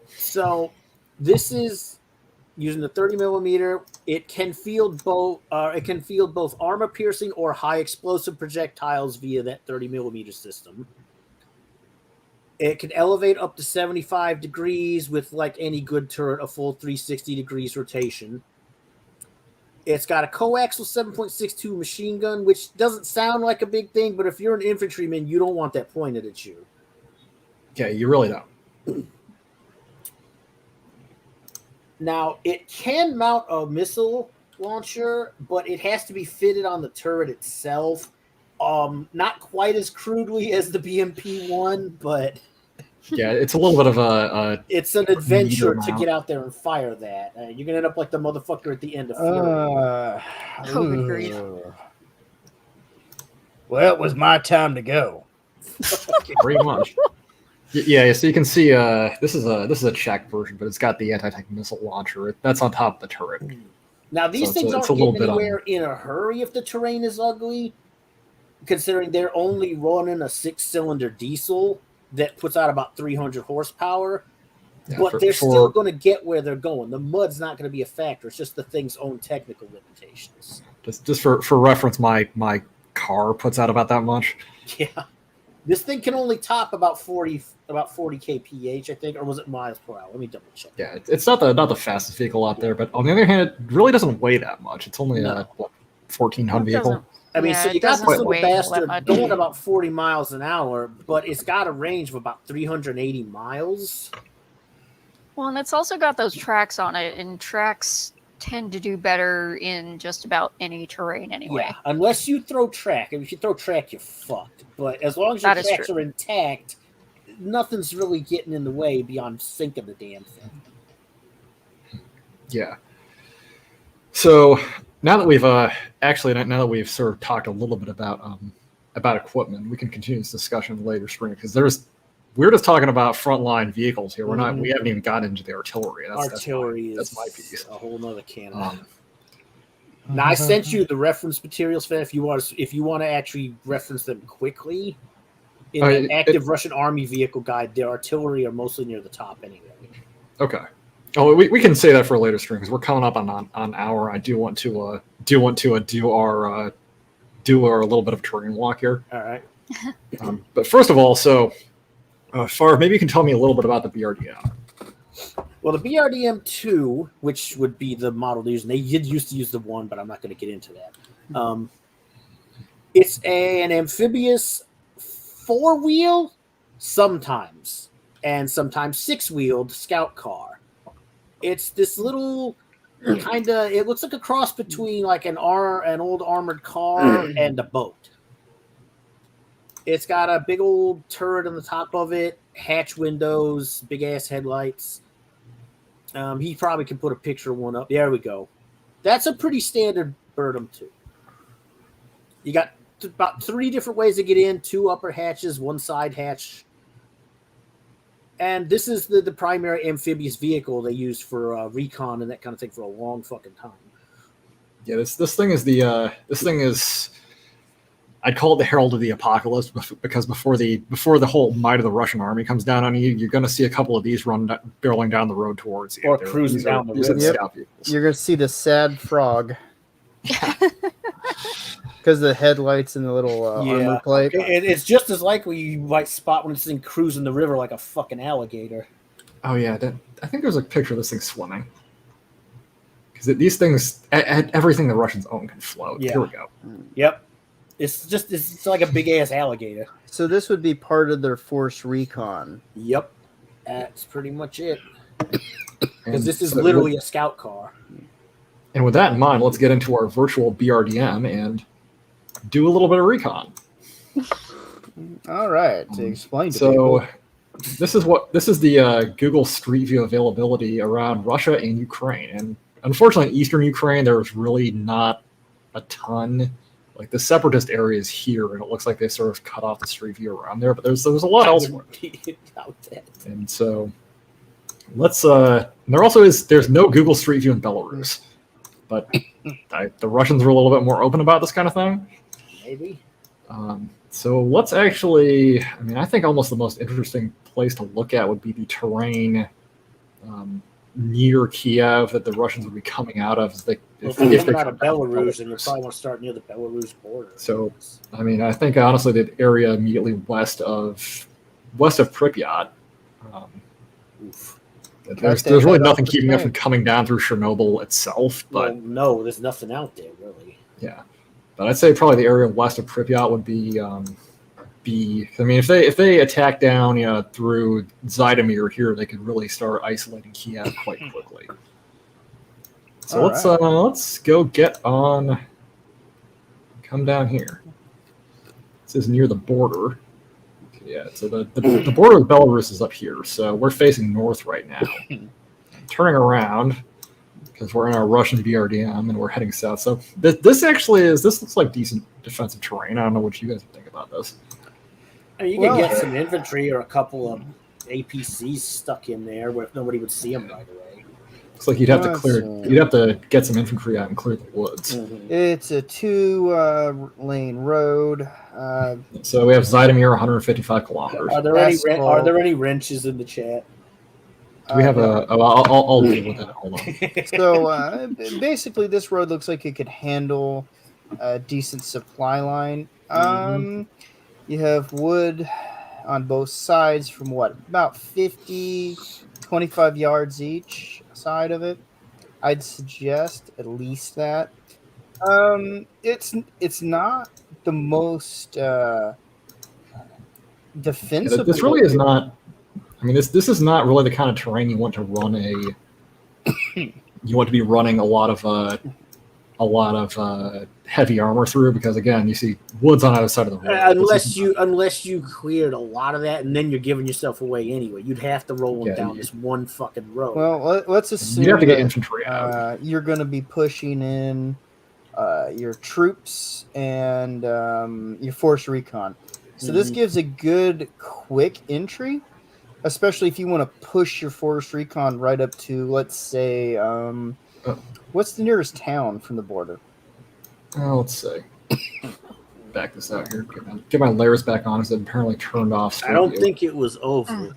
So this is using the 30 millimeter. It can field both. Armor piercing or high explosive projectiles via that 30 millimeter system. It can elevate up to 75 degrees with, like any good turret, a full 360 degrees rotation. It's got a coaxial 7.62 machine gun, which doesn't sound like a big thing, but if you're an infantryman, you don't want that pointed at you. Yeah, you really don't. Now, it can mount a missile launcher, but it has to be fitted on the turret itself. Not quite as crudely as the BMP-1, but... Yeah, it's a little bit of a it's an adventure to get out there and fire that. You're going to end up like the motherfucker at the end of Fury. Agreed. Well, it was my time to go. Pretty much. Yeah, so you can see this is a Czech version, but it's got the anti-tank missile launcher. That's on top of the turret. Now, these things aren't getting anywhere in a hurry if the terrain is ugly, considering they're only running a 6-cylinder diesel. that puts out about 300 horsepower. Yeah, But they're still going to get where they're going. The mud's not going to be a factor. It's just the thing's own technical limitations. Just for reference, my car puts out about that much. Yeah, this thing can only top about 40 kph, I think, or was it miles per hour? Let me double check. Yeah, it's not the fastest vehicle out there, but on the other hand, it really doesn't weigh that much. It's only a 14-ton vehicle. I mean, Yeah, so you it got this doesn't little weigh all bastard that much. going about 40 miles an hour, but it's got a range of about 380 miles. Well, and it's also got those tracks on it, and tracks tend to do better in just about any terrain anyway. Yeah, unless you throw track. And if you throw track, you're fucked. But as long as your tracks are intact, nothing's really getting in the way beyond sinking the damn thing. Yeah. So now that we've now that we've sort of talked a little bit about equipment, we can continue this discussion later spring because we're just talking about frontline vehicles here. We haven't even gotten into the artillery. That's my piece. A whole nother can. Now I sent you the reference materials for that if you want to actually reference them quickly. In the active Russian Army vehicle guide, their artillery are mostly near the top anyway. Okay. Oh, we can say that for a later stream because we're coming up on an hour. I do want to do our little bit of terrain walk here. All right. But first of all, Far, maybe you can tell me a little bit about the BRDM. Well, the BRDM-2, which would be the model they're using, they used to use the 1, but I'm not going to get into that. It's an amphibious 4-wheel, sometimes, and sometimes 6-wheeled scout car. It's this little kind of, it looks like a cross between like an old armored car and a boat. It's got a big old turret on the top of it, hatch windows, big ass headlights. He probably can put a picture of one up. There we go. That's a pretty standard Birdom 2. You got about 3 different ways to get in, 2 upper hatches, 1 side hatch. And this is the primary amphibious vehicle they used for recon and that kind of thing for a long fucking time. Yeah, this thing is I'd call it the herald of the apocalypse because before the whole might of the Russian army comes down on you, you're going to see a couple of these barreling down the road towards you. Or cruising down the road. You're going to see the sad frog. Because the headlights and the little armor plate. It's just as likely you might spot when it's in cruising the river like a fucking alligator. Oh, yeah. I think there's a picture of this thing swimming. Because these things, everything the Russians own can float. Yeah. Here we go. Yep. It's like a big ass alligator. So this would be part of their force recon. Yep, that's pretty much it. Because this is literally a scout car. And with that in mind, let's get into our virtual BRDM and do a little bit of recon. All right, to explain to people. This is the Google Street View availability around Russia and Ukraine, and unfortunately, in Eastern Ukraine, there's really not a ton. Like the separatist area is here, and it looks like they sort of cut off the street view around there, but there's a lot elsewhere. And so let's there's no Google Street View in Belarus, but the Russians are a little bit more open about this kind of thing. Maybe. So let's actually, I think almost the most interesting place to look at would be the terrain near Kiev that the Russians would be coming out of. If they're coming out of Belarus, and you probably want to start near the Belarus border. So, I think honestly the area immediately west of Pripyat. There's really nothing keeping it from coming down through Chernobyl itself. But no, there's nothing out there really. Yeah, but I'd say probably the area west of Pripyat would be. If they attack down, through Zhytomyr here, they could really start isolating Kiev quite quickly. So let's go come down here. This is near the border. Yeah, so the border with Belarus is up here, so we're facing north right now. Turning around because we're in our Russian BRDM and we're heading south. So this looks like decent defensive terrain. I don't know what you guys think about this. You can get some infantry or a couple of APCs stuck in there where nobody would see them right away. Looks like you'd have to get some infantry out and clear the woods. It's a 2-lane road. So we have Zytomir, 155 kilometers. Are there any wrenches in the chat? Do we have I'll deal with it. Hold on. So basically, this road looks like it could handle a decent supply line. You have wood on both sides from about 50, 25 yards each side of it. I'd suggest at least that. It's not the most defensive. Yeah, this really is not. I mean, this is not really the kind of terrain you want to run you want to be running a lot of heavy armor through, because again, you see woods on either side of the road. Unless you cleared a lot of that, and then you're giving yourself away anyway. You'd have to roll them down this one fucking road. Well, let's assume you have to get infantry out. You're going to be pushing in your troops and your force recon. So this gives a good quick entry, especially if you want to push your force recon right up to, let's say, what's the nearest town from the border? Let's see. Back this out here. Get my layers back on, because it apparently turned off. I don't think it was over.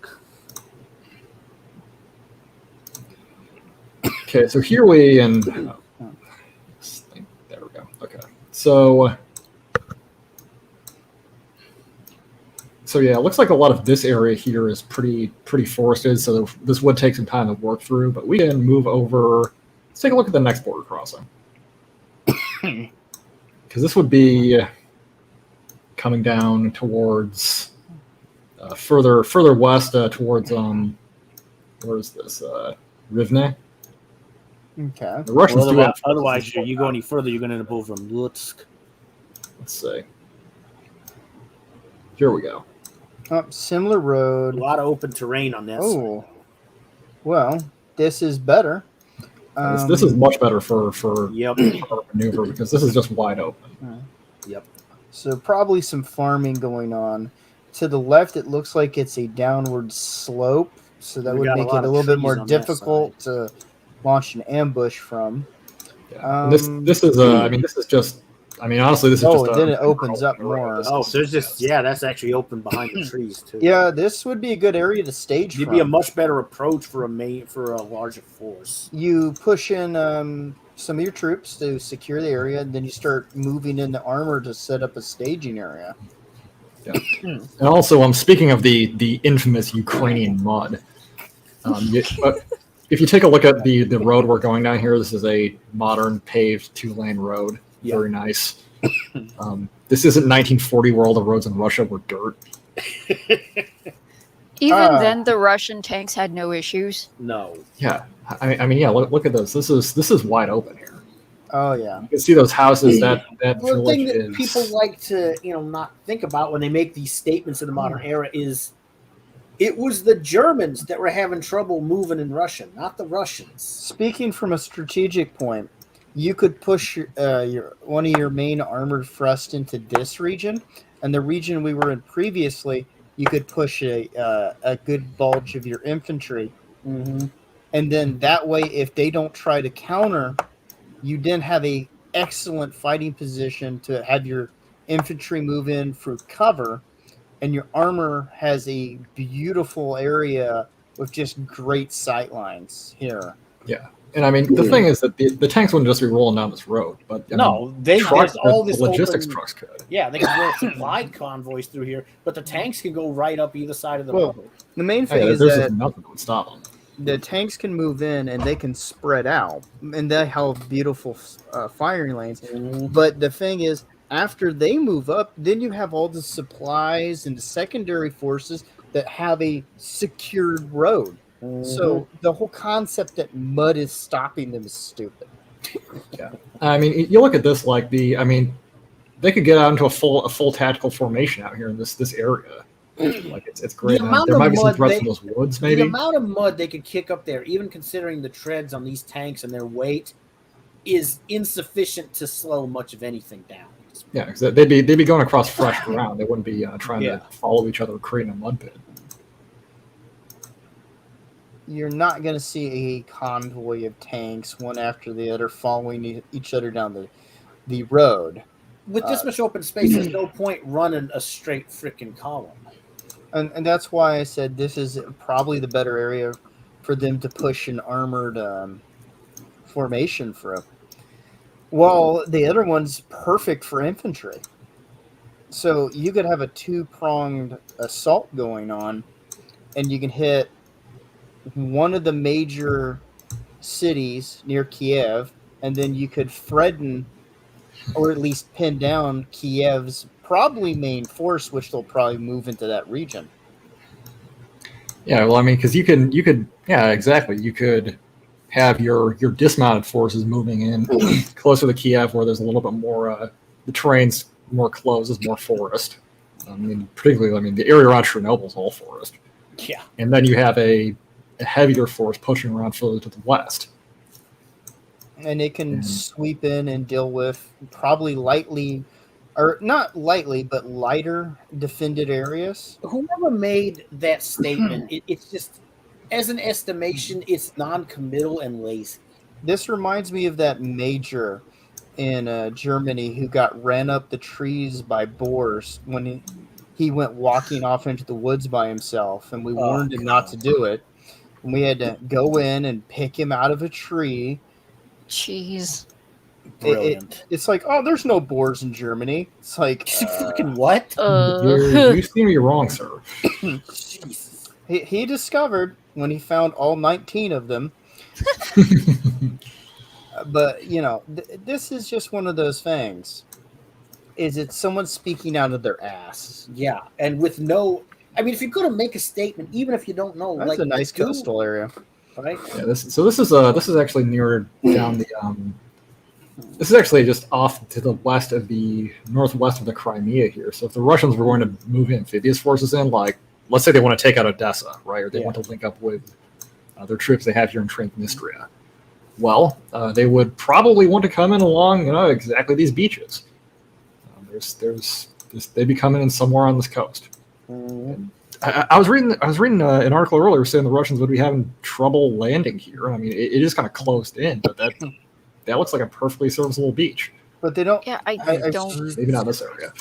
Okay, so here there we go. Okay, so yeah, it looks like a lot of this area here is pretty forested, so this would take some time to work through, but we can move over. Let's take a look at the next border crossing. Because this would be coming down towards further west towards where is this? Rivne. Okay. The Russians otherwise, you go any further, you're going to end up over in Lutsk. Let's see. Here we go. Similar road. A lot of open terrain on this. Oh, well, this is better. This is much better for maneuver, because this is just wide open. Yep. So probably some farming going on. To the left, it looks like it's a downward slope, so that would make it a little bit more difficult to launch an ambush from. Yeah. This is this is just. I mean, honestly, this is just. Then it opens up more. There's just that's actually open behind the trees too. Yeah, this would be a good area to stage. It'd be a much better approach for a larger force. You push in some of your troops to secure the area, and then you start moving in the armor to set up a staging area. Yeah. And also, I'm speaking of the infamous Ukrainian mud. If you take a look at the road we're going down here, this is a modern paved 2-lane road. Yeah. Very nice. This isn't 1940 where all the roads in Russia were dirt. Even then, the Russian tanks had no issues. No. Yeah, I mean, look at this. This is wide open here. Oh yeah. You can see those houses. That the thing that people like to not think about when they make these statements in the modern era is it was the Germans that were having trouble moving in Russia, not the Russians. Speaking from a strategic point, you could push one of your main armored thrust into this region, and the region we were in previously, you could push a good bulge of your infantry, and then that way, if they don't try to counter, you then have a excellent fighting position to have your infantry move in through cover, and your armor has a beautiful area with just great sight lines here. Yeah. And I mean, the thing is that the tanks wouldn't just be rolling down this road, but there's all this logistics trucks could. Yeah, they can roll supply convoys through here, but the tanks can go right up either side of the road. The main thing is that nothing that would stop them. The tanks can move in and they can spread out, and they have beautiful firing lanes. But the thing is, after they move up, then you have all the supplies and the secondary forces that have a secured road. So the whole concept that mud is stopping them is stupid. Yeah, I mean, you look at this they could get out into a full tactical formation out here in this area. Like it's great. There might be some threats in those woods, maybe. The amount of mud they could kick up there, even considering the treads on these tanks and their weight, is insufficient to slow much of anything down. Yeah, because they'd be going across fresh ground. They wouldn't be trying to follow each other, creating a mud pit. you're not going to see a convoy of tanks, one after the other, following each other down the road. With this much open space, there's no point running a straight freaking column. And that's why I said this is probably the better area for them to push an armored formation through. While the other one's perfect for infantry. So you could have a two-pronged assault going on, and you can hit one of the major cities near Kiev, and then you could threaten or at least pin down Kiev's probably main force, which they'll probably move into that region. Yeah, well, I mean, because you could, yeah, exactly. You could have your dismounted forces moving in closer to Kiev, where there's a little bit more, the terrain's more closed, there's more forest. I mean, particularly, I mean, the area around Chernobyl's all forest. Yeah. And then you have a heavier force pushing around further to the west. And it can sweep in and deal with probably lightly, or not lightly, but lighter defended areas. Whoever made that statement, it's just, as an estimation, it's non-committal and lazy. This reminds me of that major in Germany who got ran up the trees by boars when he went walking off into the woods by himself, and we warned him not to do it. And we had to go in and pick him out of a tree. Jeez. Brilliant. It's like, oh, there's no boars in Germany. It's like, fucking what? You see me wrong, sir. Jesus. He discovered when he found all 19 of them. But, you know, this is just one of those things. Is it someone speaking out of their ass? Yeah, and with no... I mean, if you're going to make a statement, even if you don't know... That's a nice coastal area. Right? Yeah, this is actually near down the... This is actually just off to the west of the northwest of the Crimea here. So if the Russians were going to move amphibious forces in, like, let's say they want to take out Odessa, right? Or they want to link up with their troops they have here in Transnistria. Well, they would probably want to come in along, exactly these beaches. They'd be coming in somewhere on this coast. Mm-hmm. I was reading an article earlier saying the Russians would be having trouble landing here. I mean, it is kind of closed in, but that looks like a perfectly serviceable beach. But they don't. Yeah, I don't. Maybe not this area.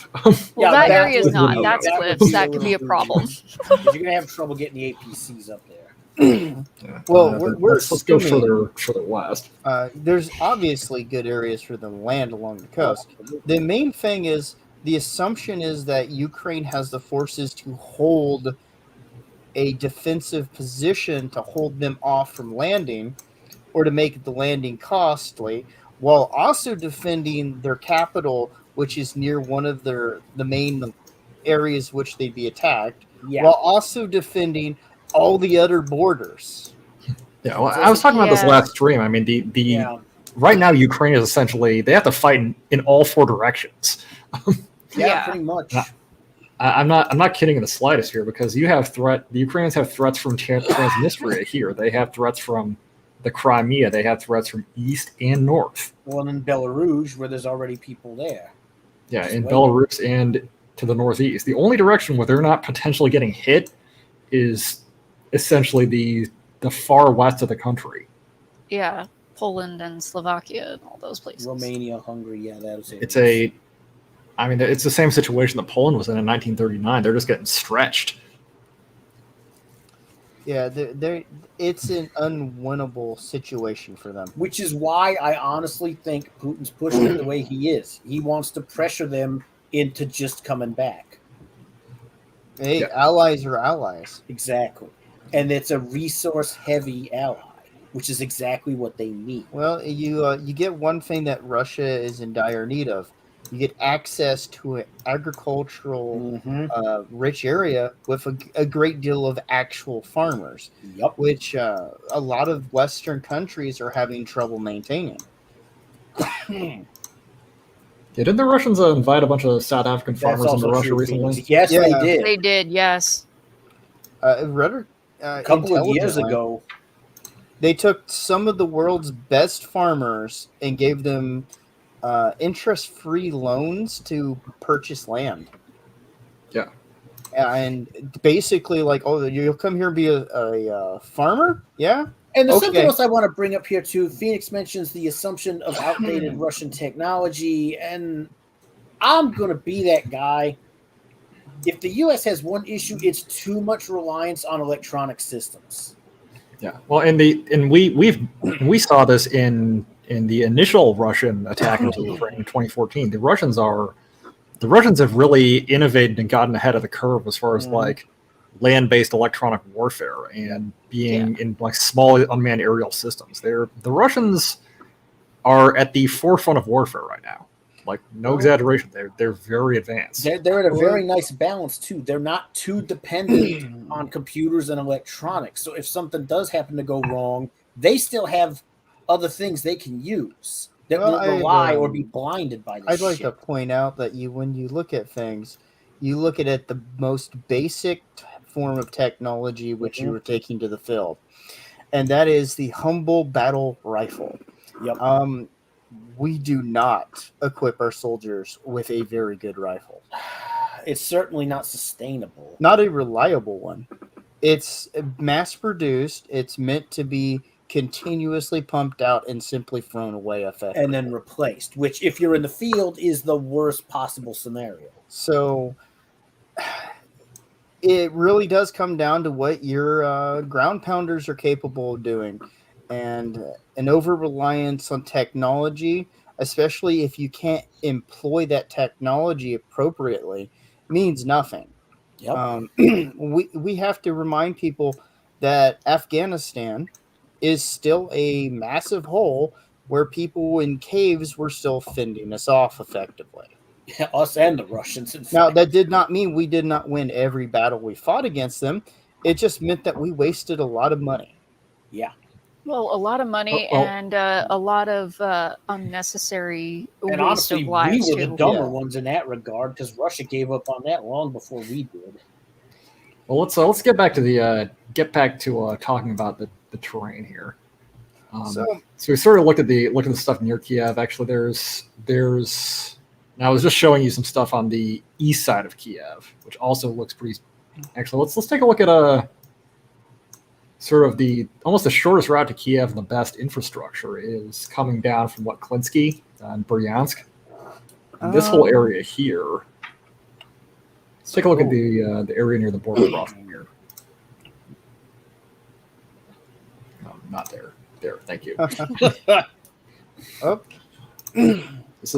Well, that area is would not. be- That's that cliffs. would be That a could be a little problem. Because you're gonna have trouble getting the APCs up there. Yeah. Well, we're let's go assuming- further west. There's obviously good areas for them to land along the coast. The main thing is the assumption is that Ukraine has the forces to hold a defensive position to hold them off from landing or to make the landing costly, while also defending their capital, which is near one of the main areas which they'd be attacked, while also defending all the other borders. Yeah, well, I was talking about this last stream. I mean, right now Ukraine is essentially they have to fight in all four directions. Yeah, pretty much. I'm not kidding in the slightest here, because the Ukrainians have threats from Transnistria here. They have threats from the Crimea. They have threats from east and north. Well, in Belarus, where there's already people there. Yeah, in Belarus and to the northeast. The only direction where they're not potentially getting hit is essentially the far west of the country. Yeah, Poland and Slovakia and all those places. Romania, Hungary, yeah, that was it. It's the same situation that Poland was in 1939. They're just getting stretched. Yeah, it's an unwinnable situation for them. Which is why I honestly think Putin's pushing it the way he is. He wants to pressure them into just coming back. Hey, allies are allies. Exactly. And it's a resource-heavy ally, which is exactly what they need. Well, you get one thing that Russia is in dire need of. You get access to an agricultural rich area with a great deal of actual farmers, which a lot of Western countries are having trouble maintaining. Didn't the Russians invite a bunch of South African farmers into Russia recently? Yes, they did. They did, yes. A couple of years ago, they took some of the world's best farmers and gave them interest-free loans to purchase land. Yeah. and basically like, oh, you'll come here and be a farmer, yeah. And there's Okay. something else I want to bring up here too. Phoenix mentions the assumption of outdated Russian technology, and I'm going to be that guy. If the U.S. has one issue, it's too much reliance on electronic systems. Yeah. Well, we saw this in the initial Russian attack into Ukraine in 2014. The Russians have really innovated and gotten ahead of the curve as far as like land-based electronic warfare and being in like small unmanned aerial systems. The Russians are at the forefront of warfare right now. Like, no exaggeration, they're very advanced. They're at a very nice balance too. They're not too dependent on computers and electronics. So if something does happen to go wrong, they still have other things they can use that won't rely or be blinded by this I'd like shit. to point out that when you look at things, you look at it the most basic form of technology which you were taking to the field, and that is the humble battle rifle. Yep. We do not equip our soldiers with a very good rifle. It's certainly not sustainable. Not a reliable one. It's mass produced. It's meant to be continuously pumped out and simply thrown away effectively. And then replaced, which if you're in the field is the worst possible scenario. So it really does come down to what your ground pounders are capable of doing. And an over-reliance on technology, especially if you can't employ that technology appropriately, means nothing. Yep. We have to remind people that Afghanistan is still a massive hole where people in caves were still fending us off effectively. Yeah, us and the Russians. Now, that did not mean we did not win every battle we fought against them. It just meant that we wasted a lot of money. Yeah. Well, a lot of money and a lot of unnecessary and waste honestly, of lives we were too. the dumber ones in that regard because Russia gave up on that long before we did. Well, let's get back to talking about the terrain here. So we sort of looked at the stuff near Kiev. Actually, there's. Now I was just showing you some stuff on the east side of Kiev, which also looks pretty. Actually, let's take a look at sort of almost the shortest route to Kiev and the best infrastructure is coming down from Klinsky and Bryansk. This whole area here. Let's take a look at the area near the border crossing here. No, not there. There, thank you. This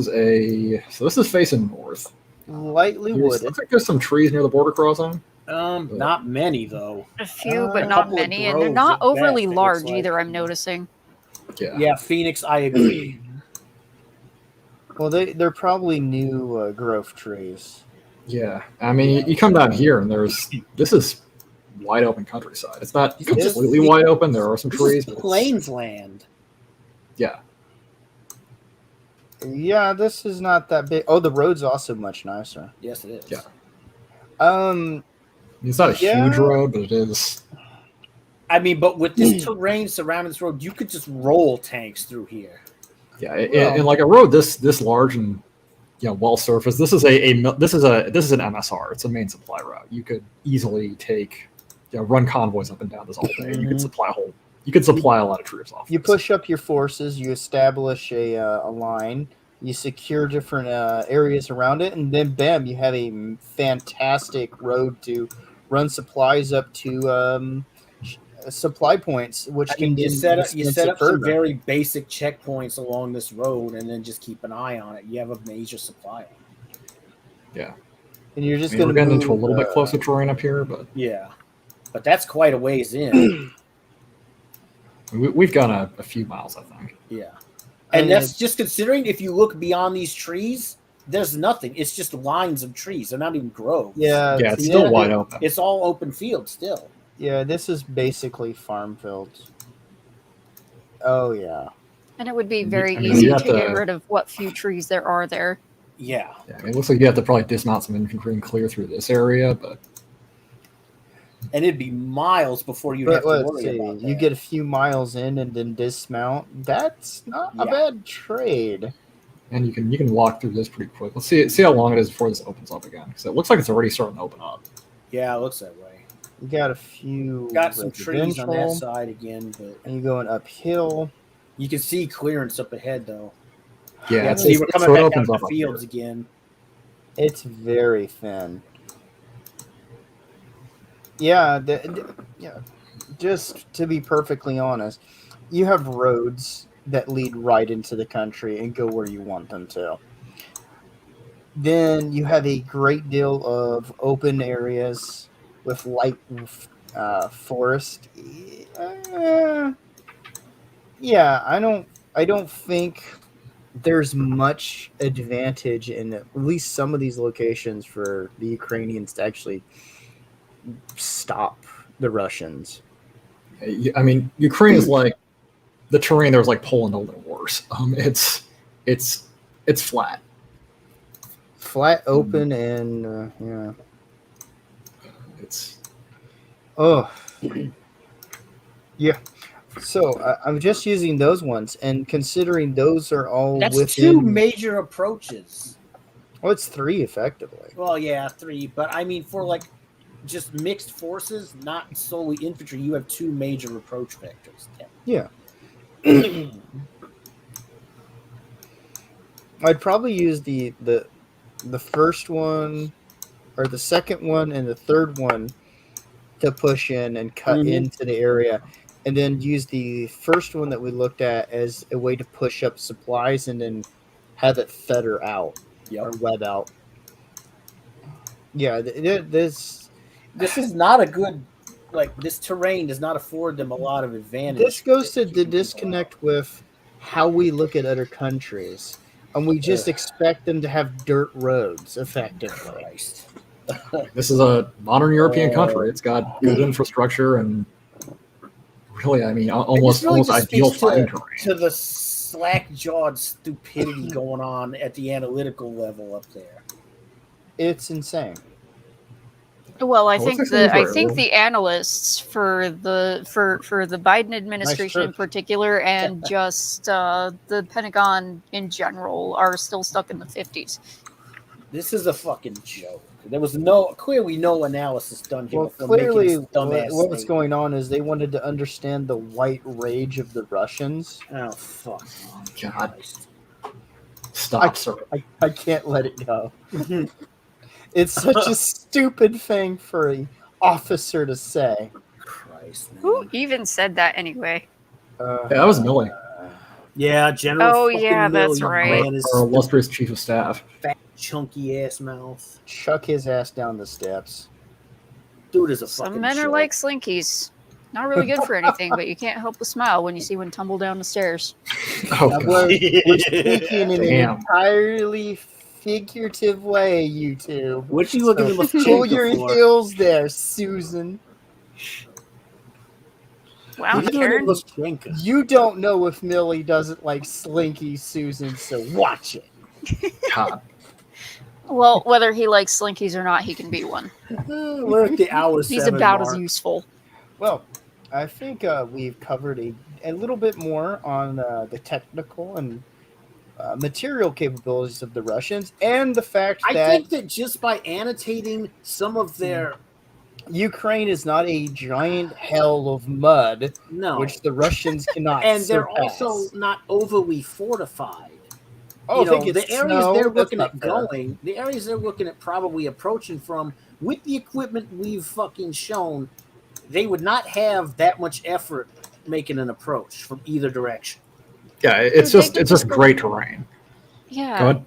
is facing north. Lightly wooded. Looks like there's some trees near the border crossing. Not many though. A few, but not many, and they're not overly large either. I'm noticing. Yeah, Phoenix, I agree. Well, they're probably new growth trees. Yeah, I mean, you come down here and this is wide open countryside. It's not completely wide open. There are some trees. But plains land. Yeah. Yeah, this is not that big. Oh, the road's also much nicer. Yes, it is. Yeah. It's not a huge road, but it is. I mean, but with this terrain surrounding this road, you could just roll tanks through here. Yeah, and like a road this large and well surfaced. This is an MSR. It's a main supply route. You could easily run convoys up and down this all day. You could supply a lot of troops off. You push up your forces. You establish a line. You secure different areas around it, and then bam, you have a fantastic road to run supplies up to supply points, which you set up some very basic checkpoints along this road, and then just keep an eye on it. You have a major supply. Yeah, and you're just we're getting into a little bit closer terrain up here, but but that's quite a ways in. We've gone a few miles, I think. Yeah. And that's just considering if you look beyond these trees, there's nothing. It's just lines of trees. They're not even groves. Yeah, it's still wide open. It's all open field still. Yeah, this is basically farm fields. Oh, yeah. And it would be very easy to get rid of what few trees there are there. Yeah. It looks like you have to probably dismount some infantry and clear through this area, but... And it'd be miles before you have to worry about that. You get a few miles in and then dismount. That's not a bad trade. And you can walk through this pretty quick. Let's see how long it is before this opens up again, because it looks like it's already starting to open up. Yeah, it looks that way. You got a few. Got some trees on that residential, side again, but and you're going uphill. you can see clearance up ahead, though. Yeah, Yeah, it's, see, we're it's, coming so it back out opens of up the up fields here. again. It's very thin. Yeah, yeah. Just to be perfectly honest, you have roads that lead right into the country and go where you want them to. Then you have a great deal of open areas with light forest. Yeah, I don't think there's much advantage in at least some of these locations for the Ukrainians to actually stop the Russians. I mean, Ukraine is like the terrain there is like Poland only worse. It's flat. Flat, open, and yeah. It's Oh, yeah. So I'm just using those ones, and considering those are all That's within. 2 major approaches. Well, it's 3 effectively. Well, yeah, 3, but I mean for like just mixed forces, not solely infantry, you have 2 major approach vectors. Yeah. I'd probably use the first one, or the second one, and the third one to push in and cut into the area, and then use the first one that we looked at as a way to push up supplies and then have it feather out or web out. Yeah, this is not a good, like, this terrain does not afford them a lot of advantage. This goes to the disconnect with how we look at other countries, and we just expect them to have dirt roads effectively. Christ. This is a modern European country. It's got good infrastructure and really, I mean, almost ideal fighting terrain. To the slack-jawed stupidity going on at the analytical level up there. It's insane. Well, I think the analysts for the Biden administration in particular, and just the Pentagon in general, are still stuck in the 50s. This is a fucking joke. There was clearly no analysis done here. Well, clearly, what's going on is they wanted to understand the white rage of the Russians. Oh, fuck. God. Stop, sir. I can't let it go. It's such a stupid thing for an officer to say. Christ, man. Who even said that anyway? Yeah, that was Millie. Yeah, General. Oh, yeah, that's right. Our illustrious chief of staff. Fat, chunky ass mouth. Chuck his ass down the steps. Dude is a fucking Some men are like slinkies. Not really good for anything, but you can't help but smile when you see one tumble down the stairs. Oh, God. We're speaking in an entirely figurative way, you two. What you looking at? Pull your heels there, Susan. Wow, Karen. You don't know if Millie doesn't like Slinky, Susan, so watch it. God. Well, whether he likes slinkies or not, he can be one. We're at the hour 7 He's about mark. as useful. Well, I think we've covered a little bit more on the technical and material capabilities of the Russians, and the fact that I think that just by annotating some of their Ukraine is not a giant hell of mud, which the Russians cannot and surpass. they're also not overly fortified. Oh, I think it's the areas snow, they're looking that's at not fair. going, the areas they're looking at probably approaching from, with the equipment we've fucking shown, they would not have that much effort making an approach from either direction. Yeah, it's just great terrain. Yeah. Go ahead.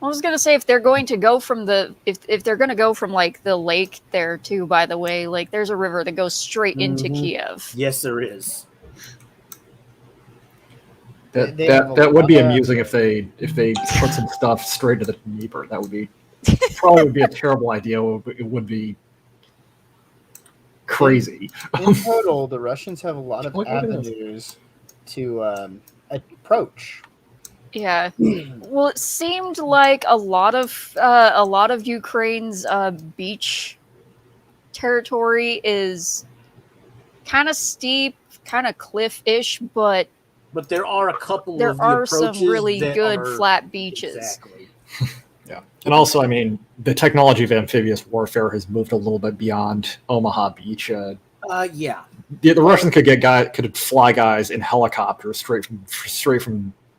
I was gonna say if they're going to go from if they're gonna go from like the lake there too, by the way, like there's a river that goes straight into Kiev. Yes, there is. That would be amusing if they put some stuff straight to the Dnieper. That would be probably a terrible idea. It would be crazy. In total, the Russians have a lot of avenues to approach. Yeah. Well, it seemed like a lot of Ukraine's beach territory is kind of steep, kind of cliff-ish, but there are a couple. There of the are some approaches really that good are, flat beaches. Exactly. Yeah. And also, I mean, the technology of amphibious warfare has moved a little bit beyond Omaha Beach. Yeah. The Russians could fly guys in helicopters straight from the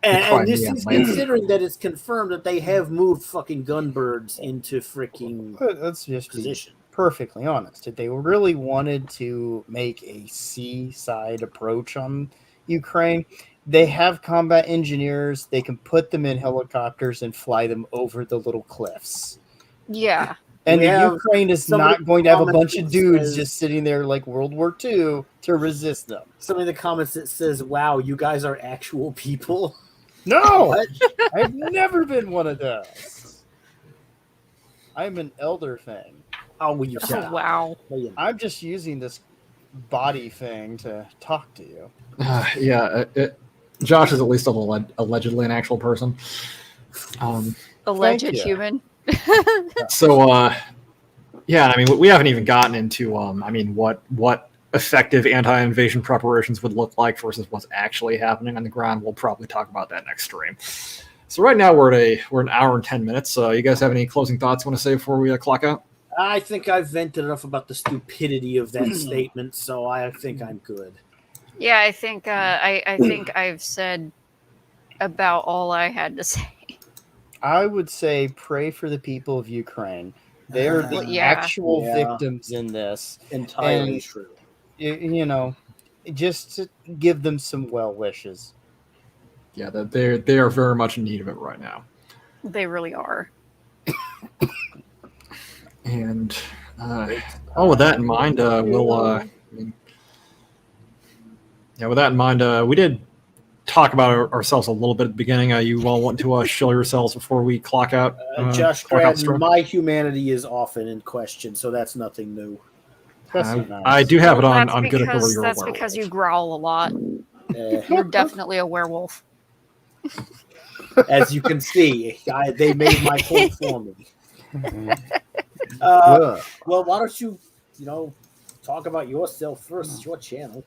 And this Crimea is land. considering that it's confirmed that they have moved fucking gunbirds into freaking Let's just be position. perfectly honest. If they really wanted to make a seaside approach on Ukraine, they have combat engineers. They can put them in helicopters and fly them over the little cliffs. Yeah. And We the have Ukraine is somebody not going to have a commented bunch of that dudes says- just sitting there like World War II to resist them. Some of the comments that says, "Wow, you guys are actual people." No, What? I've never been one of those. I'm an elder thing. Oh, will you Oh, stop? wow. Well, you know. I'm just using this body thing to talk to you. Josh is at least allegedly an actual person. Alleged you. human. So, yeah, I mean, we haven't even gotten into, I mean, what effective anti-invasion preparations would look like versus what's actually happening on the ground. We'll probably talk about that next stream. So right now we're an hour and 10 minutes. You guys have any closing thoughts you want to say before we clock out? I think I've vented enough about the stupidity of that statement, so I think I'm good. Yeah, I think I think I've said about all I had to say. I would say pray for the people of Ukraine. They are the Well, yeah. actual Yeah. victims in this. Entirely And- true. You know, just to give them some well wishes. Yeah, they are very much in need of it right now. They really are. And with that in mind, with that in mind, we did talk about ourselves a little bit at the beginning. You all want to shill yourselves before we clock out? Josh clock out Gradden, stream? my humanity is often in question, so that's nothing new. That's nice. I do have it on That's good over because your that's werewolf. because you growl a lot. Uh, You're definitely a werewolf. as you can see, they made my point for me. Ugh. Well, why don't you talk about yourself first? It's your channel.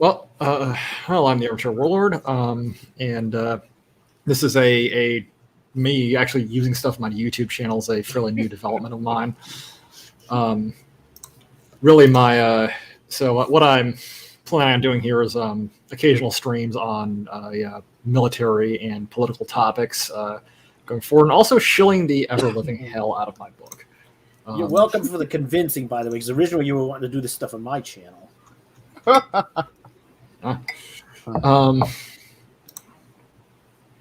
Well, I'm the Armchair Warlord, and this is a me actually using stuff on my YouTube channel is a fairly new development of mine. Really, what I'm planning on doing here is occasional streams on military and political topics going forward, and also shilling the ever-living hell out of my book. You're welcome for the convincing, by the way, because originally you were wanting to do this stuff on my channel.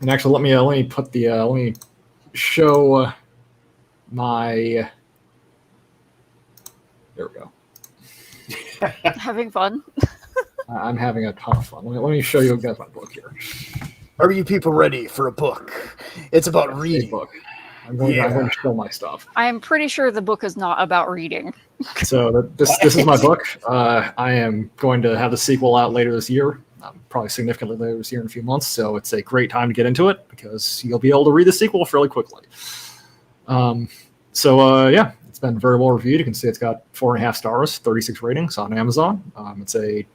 And actually, let me put let me show my. There we go. Having fun. I'm having a ton of fun. Let me show you guys my book here. Are you people ready for a book? It's about Big reading. book. I'm going to show my stuff. I am pretty sure the book is not about reading. So this is my book. I am going to have the sequel out later this year, probably significantly later this year in a few months. So it's a great time to get into it because you'll be able to read the sequel fairly quickly. It's been very well reviewed. You can see it's got 4.5 stars, 36 ratings on Amazon. It's a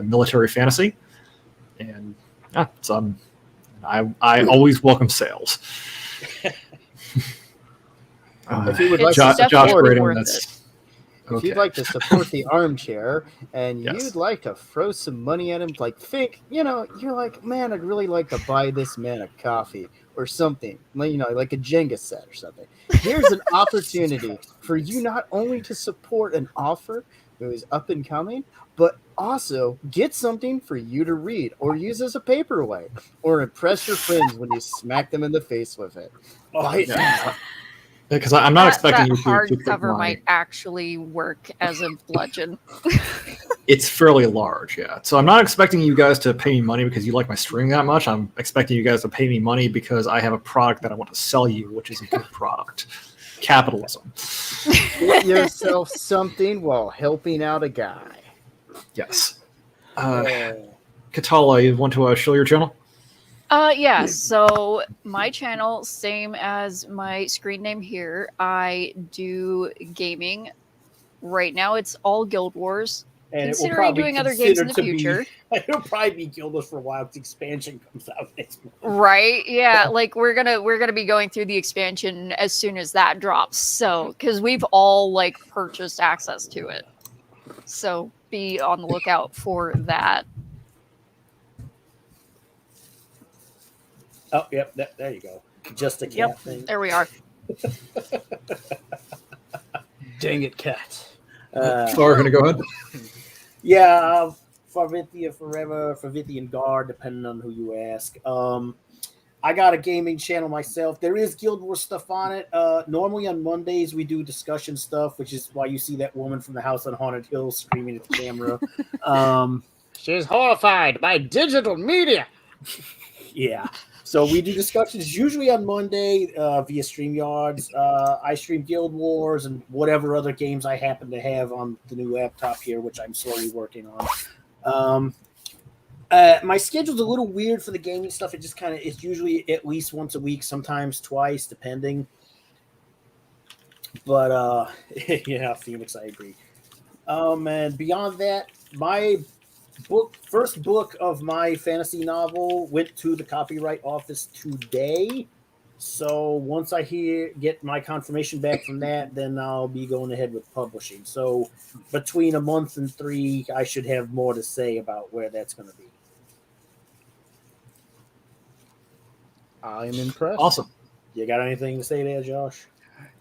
military fantasy, and I always welcome sales. If you would like Josh to support, rating, worth that's if okay. you'd like to support the Armchair and Yes. you'd like to throw some money at him, like think, you're like, man, I'd really like to buy this man a coffee or something, like a Jenga set or something. Here's an opportunity for you not only to support an author who is up and coming, but also get something for you to read or use as a paperweight or impress your friends when you smack them in the face with it. Buy it now. Because I'm not expecting that you to take hardcover my. might actually work as a bludgeon. It's fairly large, yeah. So I'm not expecting you guys to pay me money because you like my stream that much. I'm expecting you guys to pay me money because I have a product that I want to sell you, which is a good product. Capitalism. Get yourself something while helping out a guy. Yes. Katala, you want to show your channel? Yeah, so my channel, same as my screen name here. I do gaming. Right now it's all Guild Wars. And considering doing other games in the future. It'll probably be Guild Wars for a while. The expansion comes out next month. Right? Yeah, like we're gonna be going through the expansion as soon as that drops. So, because we've all like purchased access to it, so be on the lookout for that. Oh, yep, there you go. Just a cat thing. There we are. Dang it, cat. Sorry, gonna go ahead. Yeah, Farvithia Forever, Farvithian Guard, depending on who you ask. I got a gaming channel myself. There is Guild Wars stuff on it. Normally on Mondays we do discussion stuff, which is why you see that woman from the House on Haunted Hill screaming at the camera. She's horrified by digital media. Yeah. So we do discussions usually on Monday via StreamYards. I stream Guild Wars and whatever other games I happen to have on the new laptop here, which I'm slowly working on. My schedule's a little weird for the gaming stuff. It just kind of, it's usually at least once a week, sometimes twice, depending. But yeah, Phoenix, I agree. And beyond that, my first book of my fantasy novel went to the copyright office today. So once I get my confirmation back from that, then I'll be going ahead with publishing. So between a month and 3, I should have more to say about where that's going to be. I'm impressed. Awesome. You got anything to say there, Josh?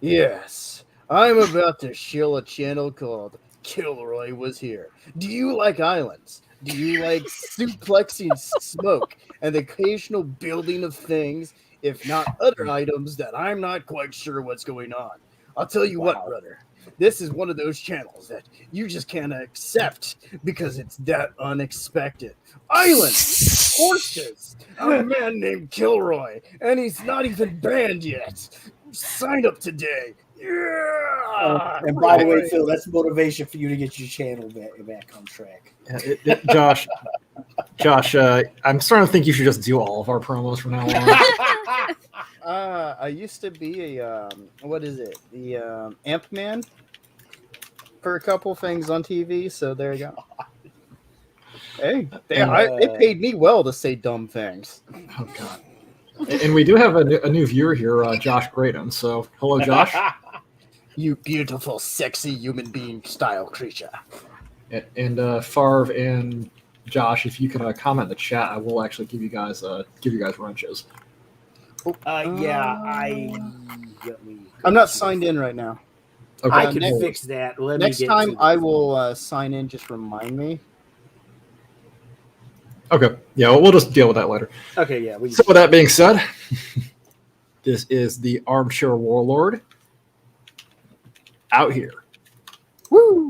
Yes. I'm about to shill a channel called Kilroy Was Here. Do you like islands? Do you like suplexing smoke and the occasional building of things, if not other items that I'm not quite sure what's going on? I'll tell you what, brother. This is one of those channels that you just can't accept because it's that unexpected. Islands, horses, a man named Kilroy, and he's not even banned yet. Sign up today. Yeah. And by the way, Phil, that's motivation for you to get your channel back on track. Josh, I'm starting to think you should just do all of our promos from now on. I used to be a what is it? The Amp Man for a couple things on TV. So there you go. Hey, they paid me well to say dumb things. Oh God. And we do have a new viewer here, Josh Graydon. So hello, Josh. You beautiful, sexy human being style creature. And Farv and Josh, if you can comment in the chat, I will actually give you guys wrenches. I'm not signed in right now. Okay. I can fix that. Next time I will sign in. Just remind me. Okay. Yeah, we'll just deal with that later. Okay. Yeah. So with that being said, this is the Armchair Warlord out here. Woo!